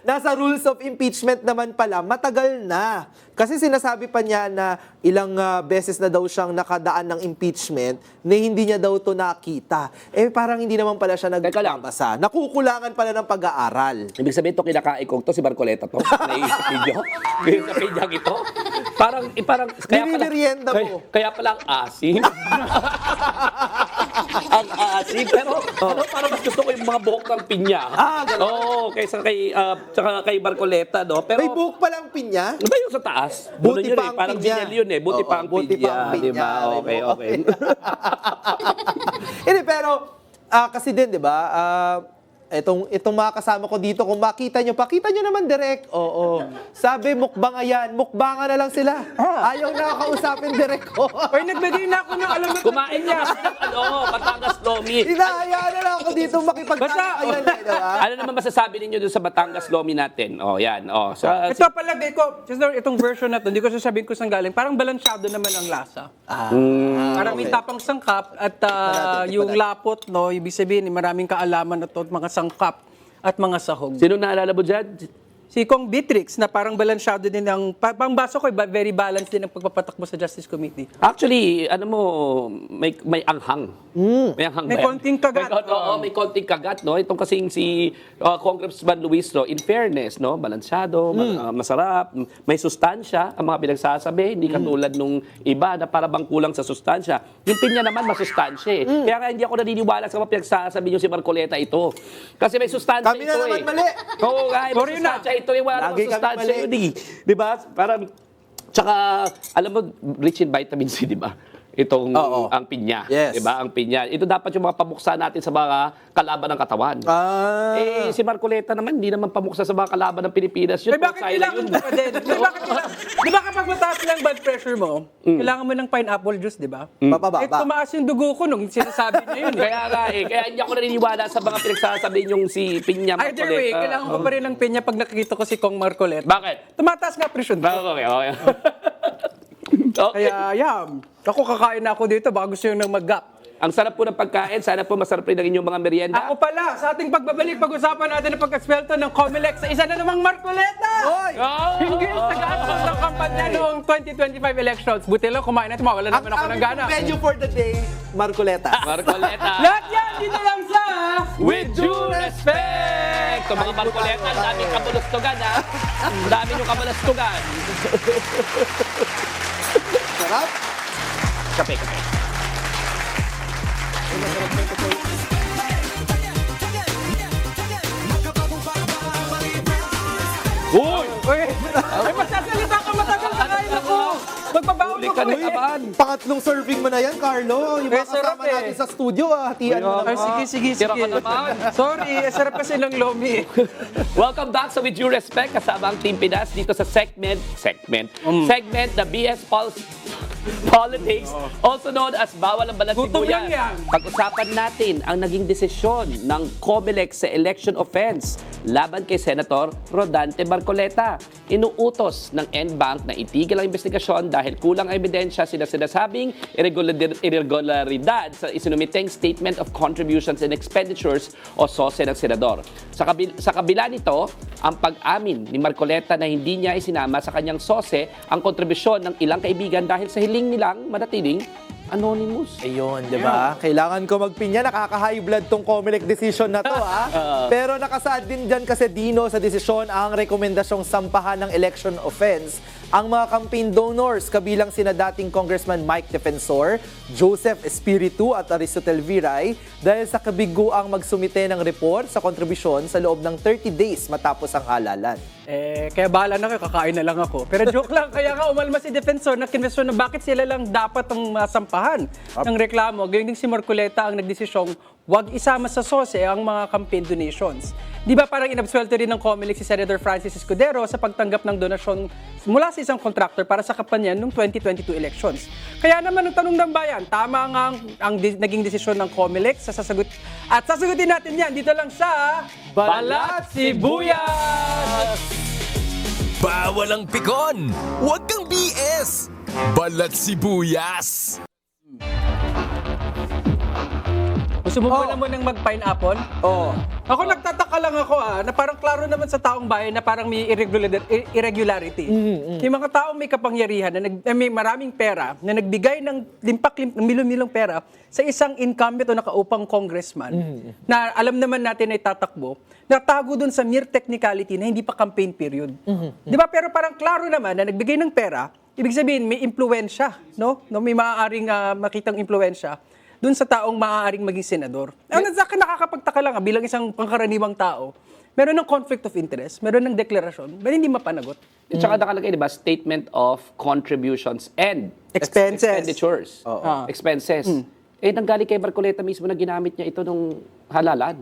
Nasa rules of impeachment naman pala, matagal na. Kasi sinasabi pa niya na ilang beses na daw siyang nakadaan ng impeachment na hindi niya daw to nakita. Eh parang hindi naman pala siya Teka lang. nagbabasa. Nakukulangan pala ng pag-aaral. Ibig sabihin ito kinakain ko to si Marcoleta to. Naiisip video. Yung sa page ito. Parang Nililiryenda mo. Kaya pala ang asim. Ang asim. Pero parang mas gusto ko yung mga buhok ng pinya. Ganun. Oo, kaysa kay Marcoleta, no? Pero May buhok palang pinya. ba yung sa taas? Buti Yun pa ang parang pinya. Ginel yun eh. Buti Oo, pa ang buti pa ang pinya. Di pinya. ba? May Okay, buhok. okay. Hindi, pero kasi din, di ba, itong mga kasama ko dito, kung makita nyo, pakita nyo naman direct. Oo. Sabi, mukbang yan. Mukbanga na lang sila. Ayaw na kausapin direct ko. Oy, nagbigay na ako ng alam mo. Kumain na kasi ng Batangas Lomi. Hinahayaan na lang ako dito makipagtatayan. Diba? Ano naman masasabi ninyo dun sa Batangas Lomi natin? Oh, yan. Oh, Ito palagay ko, just itong version na to, hindi ko sasabihin ko saan galing, parang balansyado naman ang lasa. Parang may tapang sangkap at yung lapot, no, ibig sabihin, maraming kaalaman at mga sangkap at mga sahog. Sino naalala mo dyan? Si Kong Beatrix na parang balansyado din ang pangbaso ko, very balanced din ang pagpapatakbo sa Justice Committee. Actually, ano mo, may anghang. May anghang May ba yan? konting kagat. May konting kagat, no? Itong kasing si Congressman Luis, no? In fairness, no? Balansyado, masarap, may sustansya ang mga pinagsasabi, hindi katulad nung iba na para bang kulang sa sustansya. Yung pinya naman, masustansya eh. Kaya nga hindi ako naniniwala sa mga pinagsasabi nyo si Marcoleta ito. Kasi may sustansya Kami na ito naman eh. mali. Oo nga, may Sorry na. sustansya ito eh. Wala Lagi namang kami sustansya mali. yun eh. Di ba? Parang, tsaka, alam mo, rich in vitamin C, di ba? Itong ang pinya, Yes. 'di ba? Ang pinya. Ito dapat yung mga pamuksa natin sa mga kalaban ng katawan. Eh si Marcoleta naman hindi naman pamuksa sa mga kalaban ng Pilipinas. Yun, Ay, bakit kailangan mo pa din? Di ba kapag mataas lang blood pressure mo, kailangan mo ng pineapple juice, di ba? Papababa. Eh, tumaas yung dugo ko nung sinasabi niya yun. Kaya nga Kaya hindi ako naniniwala sa mga pinagsasabi yung si Pinya Marcoleta. Either way, kailangan ko pa rin ng pinya pag nakikita ko si Kong Marcoleta. Bakit? Tumataas nga presyon ko. Okay. Okay. Kaya, ako kakain na ako dito, baka gusto nyo nang mag-gap. Ang sarap po ng pagkain. Sana po masarap rin ang inyong mga merienda. Ako pala, sa ating pagbabalik, pag-usapan natin ang pagkaswelto ng COMELEC sa isa na namang Marcoleta! Oy! Hinggil sa gastos ng kampanya noong 2025 elections. Buti lang, kumain natin, mawala naman ako ng gana. Ang menu for the day, Marcoleta. Marcoleta. Lahat yan, dito lang sa... With due respect! Ito mga Marcoleta, ang daming kabulastugan ha. Ang dami yung kabulastugan. Sarap. Kape. Uy! Uy, ay magsasalita ka, matagal na kain ako. Magbabaon Huli ko ka na eh. naman. Pangatlong serving mo na yan, Carlo. Yung mga sarap kasama eh. natin sa studio, hatian mo Ay, naman. sige. Tira ka naman. Sorry, sarap kasi ng lomi. Welcome back sa With Due Respect kasama ang Team Pinas dito sa segment na BS Politics, also known as Bawal ang Balat Gutom lang Sibuyas. yan. Pag-usapan natin ang naging desisyon ng COMELEC sa election offense laban kay Senator Rodante Marcoleta. inuutos ng NBank na itigil ang investigasyon dahil kulang ang ebidensya sila sinasabing irregularidad sa isinumiteng Statement of Contributions and Expenditures o SOSE ng senador. Sa kabila nito, ang pag-amin ni Marcoleta na hindi niya isinama sa kanyang SOSE ang kontribusyon ng ilang kaibigan dahil sa hiling nilang manatiling anonymous. Ayun, di ba? Kailangan ko magpinya. Nakaka-high blood tong COMELEC decision na to, ha? Pero nakasaad din dyan kasi, Dino, sa desisyon ang rekomendasyong sampahan ng election offense ang mga campaign donors, kabilang sina dating Congressman Mike Defensor, Joseph Espiritu at Aristotel Viray, dahil sa kabiguang magsumite ng report sa kontribusyon sa loob ng 30 days matapos ang halalan. Kaya bahala na kayo, kakain na lang ako. Pero joke lang, kaya nga umalma si Defensor na kinwestiyon na bakit sila lang dapat ang masampahan ng reklamo. Ganyan din si Marcoleta ang nagdesisyong wag isama sa SOSE ang mga campaign donations. Di ba parang inabsuelto rin ng COMELEC si Senator Francis Escudero sa pagtanggap ng donasyon mula sa isang contractor para sa kampanya noong 2022 elections. Kaya naman ang tanong ng bayan, tama nga ang naging desisyon ng COMELEC sa sasagutin natin yan dito lang sa Balat Sibuyas! Bawal ang pikon! Huwag kang BS! Balat Sibuyas! Gusto mo ba naman ng mag-pineapple? Oo. Ako nagtataka lang ako na parang klaro naman sa taong bayan na parang may irregularity. Yung mga taong may kapangyarihan na may maraming pera na nagbigay ng milong-milong pera sa isang incumbent o nakaupang congressman na alam naman natin ay tatakbo, natago dun sa mere technicality na hindi pa campaign period. Di ba? Pero parang klaro naman na nagbigay ng pera, ibig sabihin may impluwensya, no? May maaaring makitang impluwensya dun sa taong maaaring maging senador. Sa akin nakakapagtaka lang bilang isang pangkaraniwang tao, meron ng conflict of interest, meron ng deklarasyon, but hindi mapanagot. At saka nakalagay, di ba, Statement of Contributions and Expenses. Expenditures. Expenses. Nanggaling kay Marcoleta mismo na ginamit niya ito nung halalan.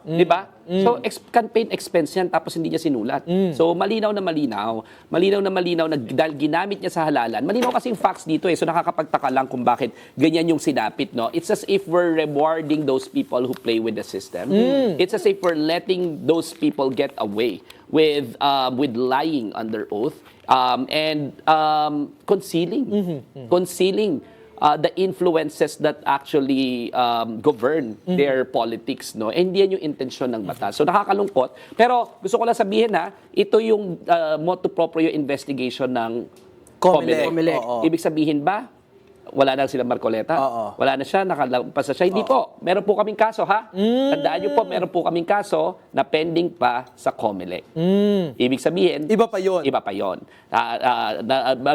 Di ba? So, campaign expense yan tapos hindi niya sinulat. So, malinaw na malinaw. Malinaw na malinaw na dahil ginamit niya sa halalan. Malinaw kasi yung facts dito So, nakakapagtaka lang kung bakit ganyan yung sinapit, no? It's as if we're rewarding those people who play with the system. It's as if we're letting those people get away with lying under oath and concealing. Concealing the influences that actually govern their politics, no? And hindi yan yung intensyon ng batas. So nakakalungkot. Pero gusto ko lang sabihin ito yung motu proprio investigation ng COMELEC. Ibig sabihin ba, wala na sila Marcoleta? Wala na siya, nakalampas na siya. Hindi po. Meron po kaming kaso, ha? Tandaan niyo po, meron po kaming kaso na pending pa sa COMELEC. Ibig sabihin, Iba pa yun. Iba pa yun.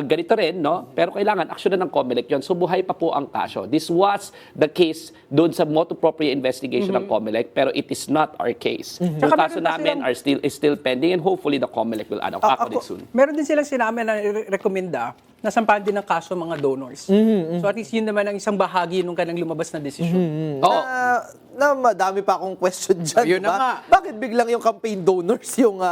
Ganito rin, no? Pero kailangan aksyon na ng COMELEC yun. So buhay pa po ang kaso. This was the case doon sa motu proprio investigation ng COMELEC, pero it is not our case. Yung Tsaka kaso meron pa namin is still pending and hopefully the COMELEC will accommodate soon. Meron din silang sinabi na rekomenda na sampahan din ng kaso mga donors. So at least yun naman ang isang bahagi nung kanang lumabas na desisyon. Na madami pa akong question dyan, Ayun na diba? nga. Bakit biglang yung campaign donors yung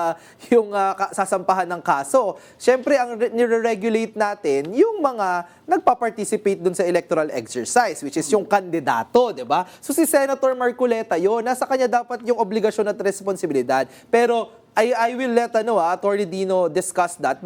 sasampahan ng kaso? Siyempre, ang nire-regulate natin yung mga nagpa-participate dun sa electoral exercise, which is yung kandidato, di ba? So si Senator Marcoleta yun, nasa kanya dapat yung obligasyon at responsibilidad. Pero I will let Attorney Dino discuss that.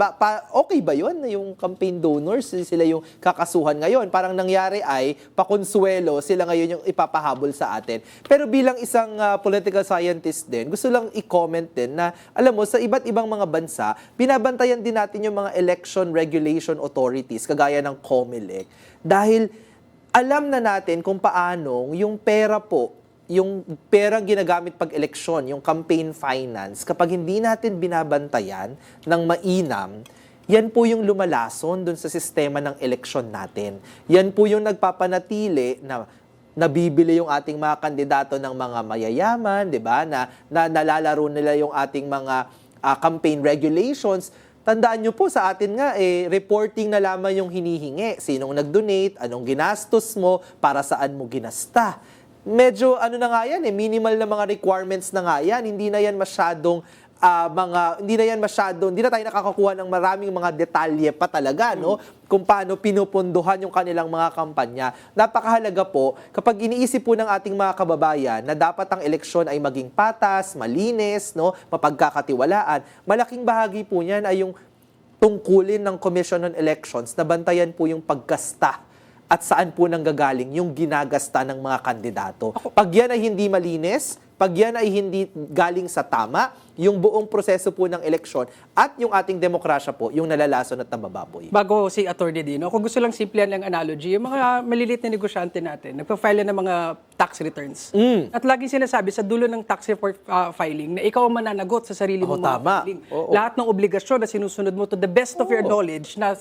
Okay ba yun na yung campaign donors, sila yung kakasuhan ngayon? Parang nangyari ay pakonsuelo, sila ngayon yung ipapahabol sa atin. Pero bilang isang political scientist din, gusto lang i-comment din na, alam mo, sa iba't ibang mga bansa, binabantayan din natin yung mga election regulation authorities, kagaya ng COMELEC. Dahil alam na natin kung paanong yung pera po, yung perang ginagamit pag eleksyon, yung campaign finance, kapag hindi natin binabantayan ng mainam, yan po yung lumalason dun sa sistema ng eleksyon natin. Yan po yung nagpapanatili na nabibili yung ating mga kandidato ng mga mayayaman, di ba? Na nalalaro nila yung ating mga campaign regulations. Tandaan nyo po, sa atin nga, reporting na lamang yung hinihingi. Sinong nag-donate, anong ginastos mo, para saan mo ginasta. Medyo na nga yan, minimal na mga requirements na nga yan. Hindi na yan masyadong hindi na yan masyado, hindi na tayo nakakakuha ng maraming mga detalye pa talaga, no? Kung paano pinupunduhan yung kanilang mga kampanya. Napakahalaga po, kapag iniisip po ng ating mga kababayan na dapat ang eleksyon ay maging patas, malinis, no? Mapagkakatiwalaan, malaking bahagi po niyan ay yung tungkulin ng Commission on Elections na bantayan po yung paggasta at saan po nanggagaling yung ginagasta ng mga kandidato. Pag yan ay hindi malinis, pag yan ay hindi galing sa tama, yung buong proseso po ng eleksyon at yung ating demokrasya po, yung nalalason at nabababoy. Bago si Attorney Dino, kung gusto lang simplihan lang analogy, yung mga maliliit na negosyante natin, nagpa-file ng mga tax returns. At laging sinasabi sa dulo ng tax report filing na ikaw ang mananagot sa sarili mong mga tama. filing. Oo. Lahat ng obligasyon na sinusunod mo to the best of your knowledge na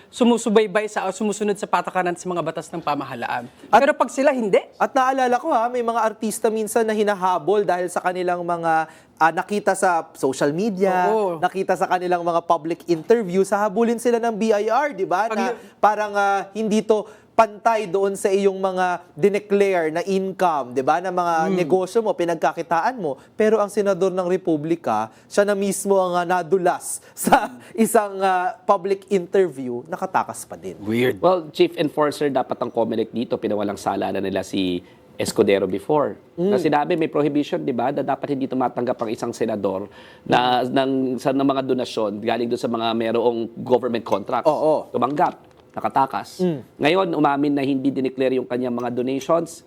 sumusubaybay sumusunod sa patakaran sa mga batas ng pamahalaan. Pero pag sila hindi, At naalala ko may mga artista minsan na hinahabol dahil sa kanilang mga nakita sa social media, Oo. nakita sa kanilang mga public interview, habulin sila ng BIR, di ba? Na parang hindi to pantay doon sa iyong mga dineclare na income, di ba? Na mga negosyo mo, pinagkakitaan mo. Pero ang senador ng Republika, siya na mismo ang nadulas sa isang public interview, nakatakas pa din. weird. Well, Chief Enforcer dapat ang COMELEC dito, pinawalang sala na nila si Escudero before. Na sinabi may prohibition, di ba, na dapat hindi tumatanggap ang isang senador ng mga donasyon galing doon sa mga merong government contracts. Oo. Tumanggap, nakatakas. Ngayon, umamin na hindi dineclare yung kanyang mga donations,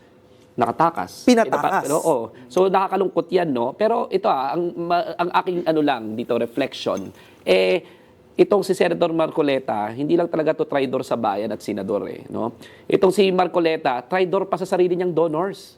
nakatakas. Pinatakas. Oo. So, nakakalungkot yan, no? Pero ito, ang aking lang dito, reflection, itong si Senator Marcoleta, hindi lang talaga to traidor sa bayan at senador no? Itong si Marcoleta, traidor pa sa sarili niyang donors.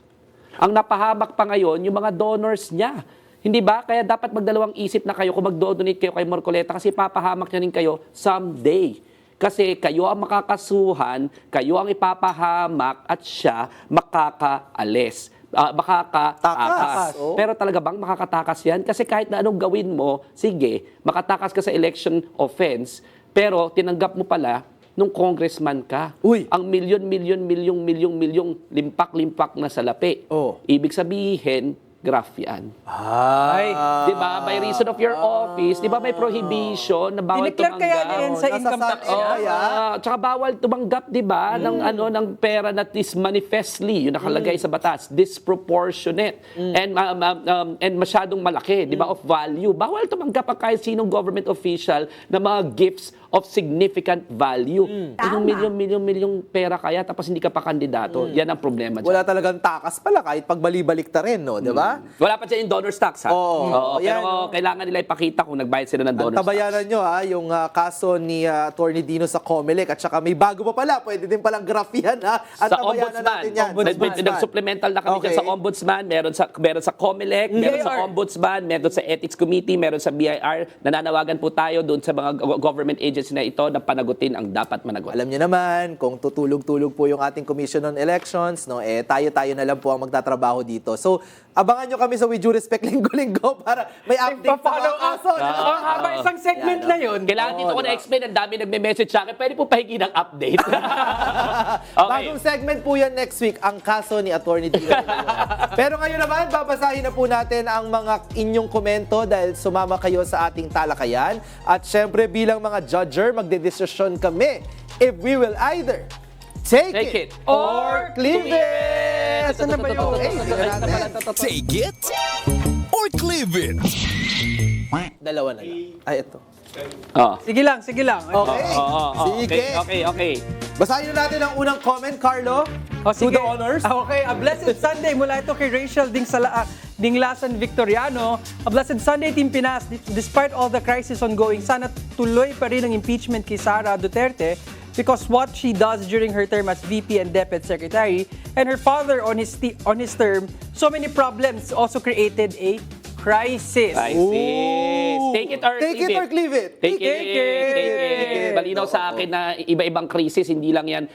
Ang napahamak pa ngayon yung mga donors niya. Hindi ba? Kaya dapat magdalawang isip na kayo kung mag-donate kayo kay Marcoleta kasi papahamak niya rin kayo someday. Kasi kayo ang makakasuhan, kayo ang ipapahamak at siya makakaalis. Makakatakas. Oo. Pero talaga bang makakatakas yan? Kasi kahit na anong gawin mo, sige, makatakas ka sa election offense, pero tinanggap mo pala nung congressman ka. Uy. Ang milyong, limpak-limpak na salapi. Oh. Ibig sabihin, graph yan. Ay, Di ba? By reason of your office, di ba may prohibition na bawal dineclare kaya tumanggap? na yan sa Nasa income tax SARS niya? kaya? Tsaka bawal tumanggap, 'di ba, ng pera that is manifestly, yung nakalagay sa batas, disproportionate and masyadong malaki, 'di ba, of value. Bawal tumanggap ang kahit sinong government official na mga gifts of significant value. Yung milyong pera kaya tapos hindi ka pa kandidato. Yan ang problema dyan. Wala talagang takas pala kahit pagbali-balik ta rin, no? Di ba? Wala pa dyan yung donor's tax, ha? Oo. Pero Yan. kailangan nila ipakita kung nagbayad sila ng Ang donor's tax. tabayanan nyo yung kaso ni Attorney Dino sa COMELEC at saka may bago pa pala, pwede din palang grafian At Sa tabayanan ombudsman. natin yan. Nag-supplemental na kami dyan Okay. sa ombudsman, meron sa COMELEC, meron sa BIR. ombudsman, meron sa ethics committee, meron sa BIR. Nananawagan po tayo doon sa mga government agency na ito na panagutin ang dapat managot. Alam niyo naman, kung tutulog-tulog po yung ating Commission on Elections, no, tayo-tayo na lang po ang magtatrabaho dito. So, abangan nyo kami sa With Due Respect linggo-linggo para may update sa mga Pa-follow up. kaso. Ang haba isang segment na yun. Kailangan dito ko diba? na-explain, ang dami nagme-message sa akin, pwede po pahingi ng update. Okay. Bagong segment po yan next week, ang kaso ni Attorney Dino. Pero ngayon naman, babasahin na po natin ang mga inyong komento dahil sumama kayo sa ating talakayan. At syempre, bilang mga judger, magdedesisyon kami if we will either take it or cleave it. Saan na ba yun? Okay, tingnan natin. Take it or cleave it. Dalawa na lang. Ay, ito. Oh. Sige lang. Okay. Sige. Okay. Basahin na natin ang unang comment, Carlo. To Sige. the honors. Okay, a blessed Sunday mula ito kay Rachel Dinglasan Victoriano. A blessed Sunday, Team Pinas. Despite all the crisis ongoing, sana tuloy pa rin ang impeachment kay Sara Duterte because what she does during her term as VP and DepEd Secretary and her father on his term, so many problems also created a crisis. Take it or Take it or cleave it. Take it. Malinaw sa akin na iba-ibang krisis, hindi lang yan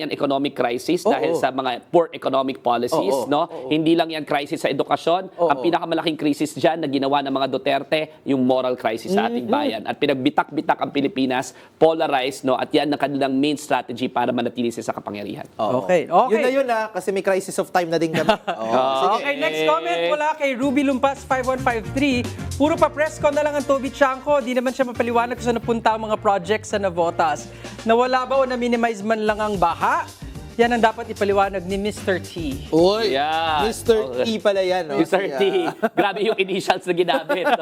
economic crisis dahil sa mga poor economic policies, no? Hindi lang yan crisis sa edukasyon. Ang pinakamalaking krisis diyan na ginawa ng mga Duterte, yung moral crisis sa ating bayan. At pinagbitak-bitak ang Pilipinas, polarized, no? At yan ang kanilang main strategy para manatili sila sa kapangyarihan. Okay. Yun na yun kasi may crisis of time na din kami. Sige. Okay, next comment mula kay Ruby Lumpas 5153. Puro pa press con na lang ang Toby Chanko. Di naman siya mapaliwanag kung saan napunta ang mga projects sa Navotas. Nawala ba o na-minimize man lang ang baha? Yan ang dapat ipaliwanag ni Mr. T. Uy, Yeah. Mr. T pala yan. No? Mr. T. Grabe yung initials na ginamit. No?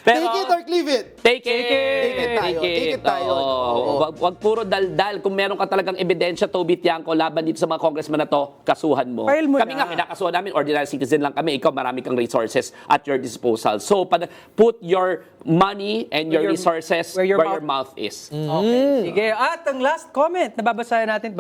Pero, Take it or leave it. Take it. Take it tayo. Take it tayo. Oo. Wag puro daldal. Kung meron ka talagang ebidensya, Toby Tiangco, laban dito sa mga congressman na to, kasuhan mo. File mo Kami na. nga, kinakasuhan namin, ordinary citizen lang kami. Ikaw, marami kang resources at your disposal. So, put your money and your resources where your your mouth is. Okay, sige. At ang last comment na babasahin natin,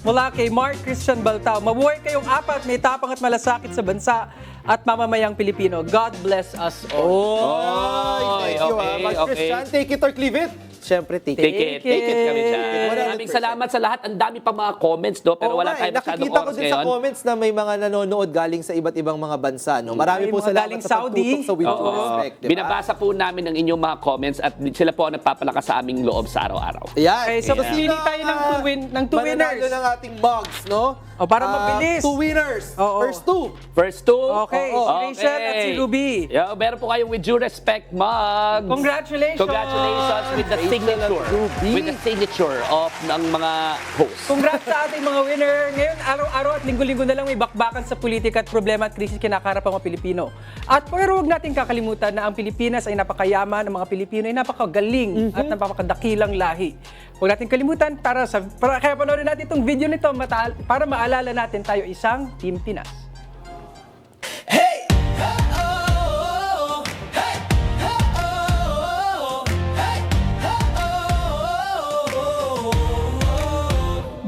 mula kay Mark Christian Baltao. Mabuhay kayong apat, may tapang at malasakit sa bansa at mamamayang Pilipino. God bless us all. Thank you, okay, Mark okay. Christian. Take it or leave it. Siyempre, take it. Take it kami dyan. 100%. Maraming salamat sa lahat. Ang dami pa mga comments, do, pero Oo wala nga, tayo masyadong nakikita ko oras din sa ngayon. comments na may mga nanonood galing sa iba't ibang mga bansa. No? Marami May po mga salamat galing sa pagtutok Saudi. sa With Due Oo. Respect. Diba? Binabasa po namin ang inyong mga comments at sila po ang nagpapalakas sa aming loob sa araw-araw. Ayan. Okay, so pili tayo ng two winners. Mananalo ng ating mugs, no? O, para mabilis. 2 winners. Oo. First 2. First two. Okay, si Rachel at si Ruby. Yeah, meron po kayong With Due Respect mugs. Congratulations! Congratulations with the Rachel signature. at Ruby. With the signature of ng mga hosts. Congrats sa ating mga winner. Ngayon, araw-araw at linggo-linggo na lang may bakbakan sa politika at problema at krisis kinakaharap ang mga Pilipino. At pero huwag natin kakalimutan na ang Pilipinas ay napakayaman, ang mga Pilipino ay napakagaling at napakadakilang lahi. Huwag natin kalimutan, kaya panoorin natin itong video nito para maalala natin tayo isang Team Pinas.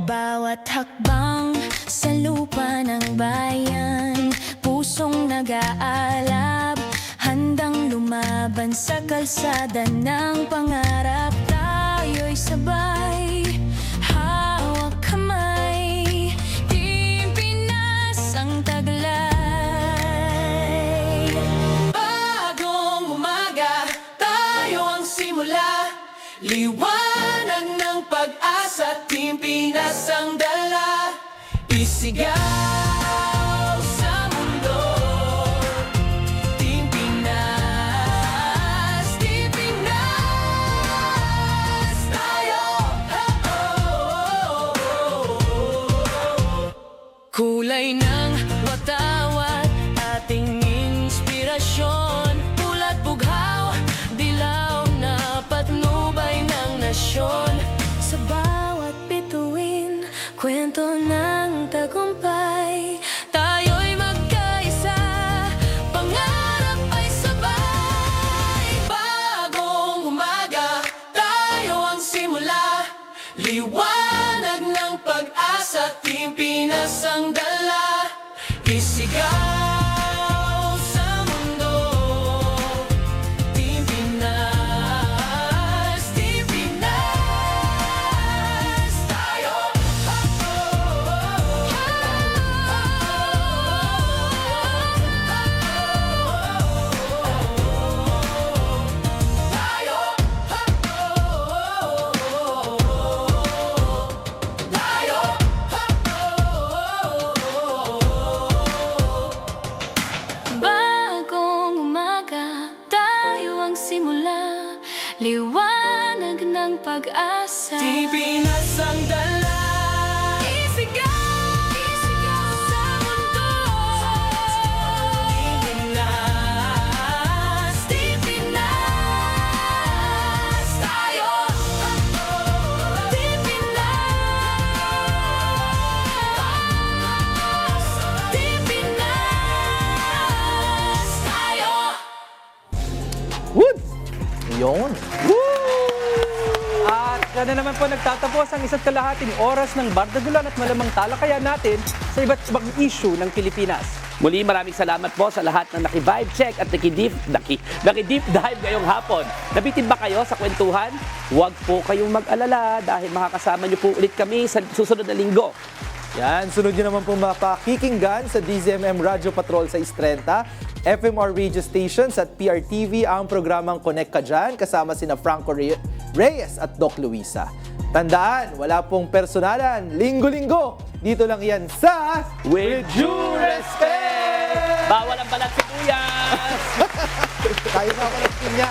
Bawat hakbang sa lupa ng bayan, pusong nag-aalab, handang lumaban sa kalsada ng pangarap. Tayo'y sabay, hawak kamay, Team Pinas ang taglay. Bagong umaga, tayo ang simula, liwanag ng pag-asa, Team Pinas ang dala, isigaw sa mundo. Team Pinas, Team Pinas, tayo. Kulay ng watawat, ating inspirasyon, pulat bughaw, dilaw na patnubay ng nasyon. Sa bawat bituin, kwento ng tagumpay, tayo'y magkaisa, pangarap ay sabay. Bagong umaga, tayo ang simula, liwanag ng pag-asa, Team Pinas ang dala, isigaw sa mundo. Team Pinas, Team Pinas, tayo. Bagong umaga, tayo ang simula, liwanag ng pag-asa. Team Pinas ang dala, isigaw sa mundo. Team Pinas, Team Pinas, tayo. Team Pinas, Team Pinas, tayo. Good. Yun. At yan na naman po nagtatapos ang isa't kalahating oras ng bardagulan at malamang talakayan natin sa iba't ibang issue ng Pilipinas. Muli, maraming salamat po sa lahat na naki-vibe check at naki-deep dive ngayong hapon. Nabitin ba kayo sa kwentuhan? Huwag po kayong mag-alala dahil makakasama niyo po ulit kami sa susunod na linggo. Yan, sunod nyo naman po mapakikinggan sa DZMM Radio Patrol sa Istrenta, FMR Radio Stations at PRTV ang programang Connect Ka Dyan kasama sina Franco Reyes at Doc Luisa. Tandaan, wala pong personalan, linggo-linggo. Dito lang yan sa With Due Respect! Bawal ang balat sibuyas! Ayaw na ako ng pinya.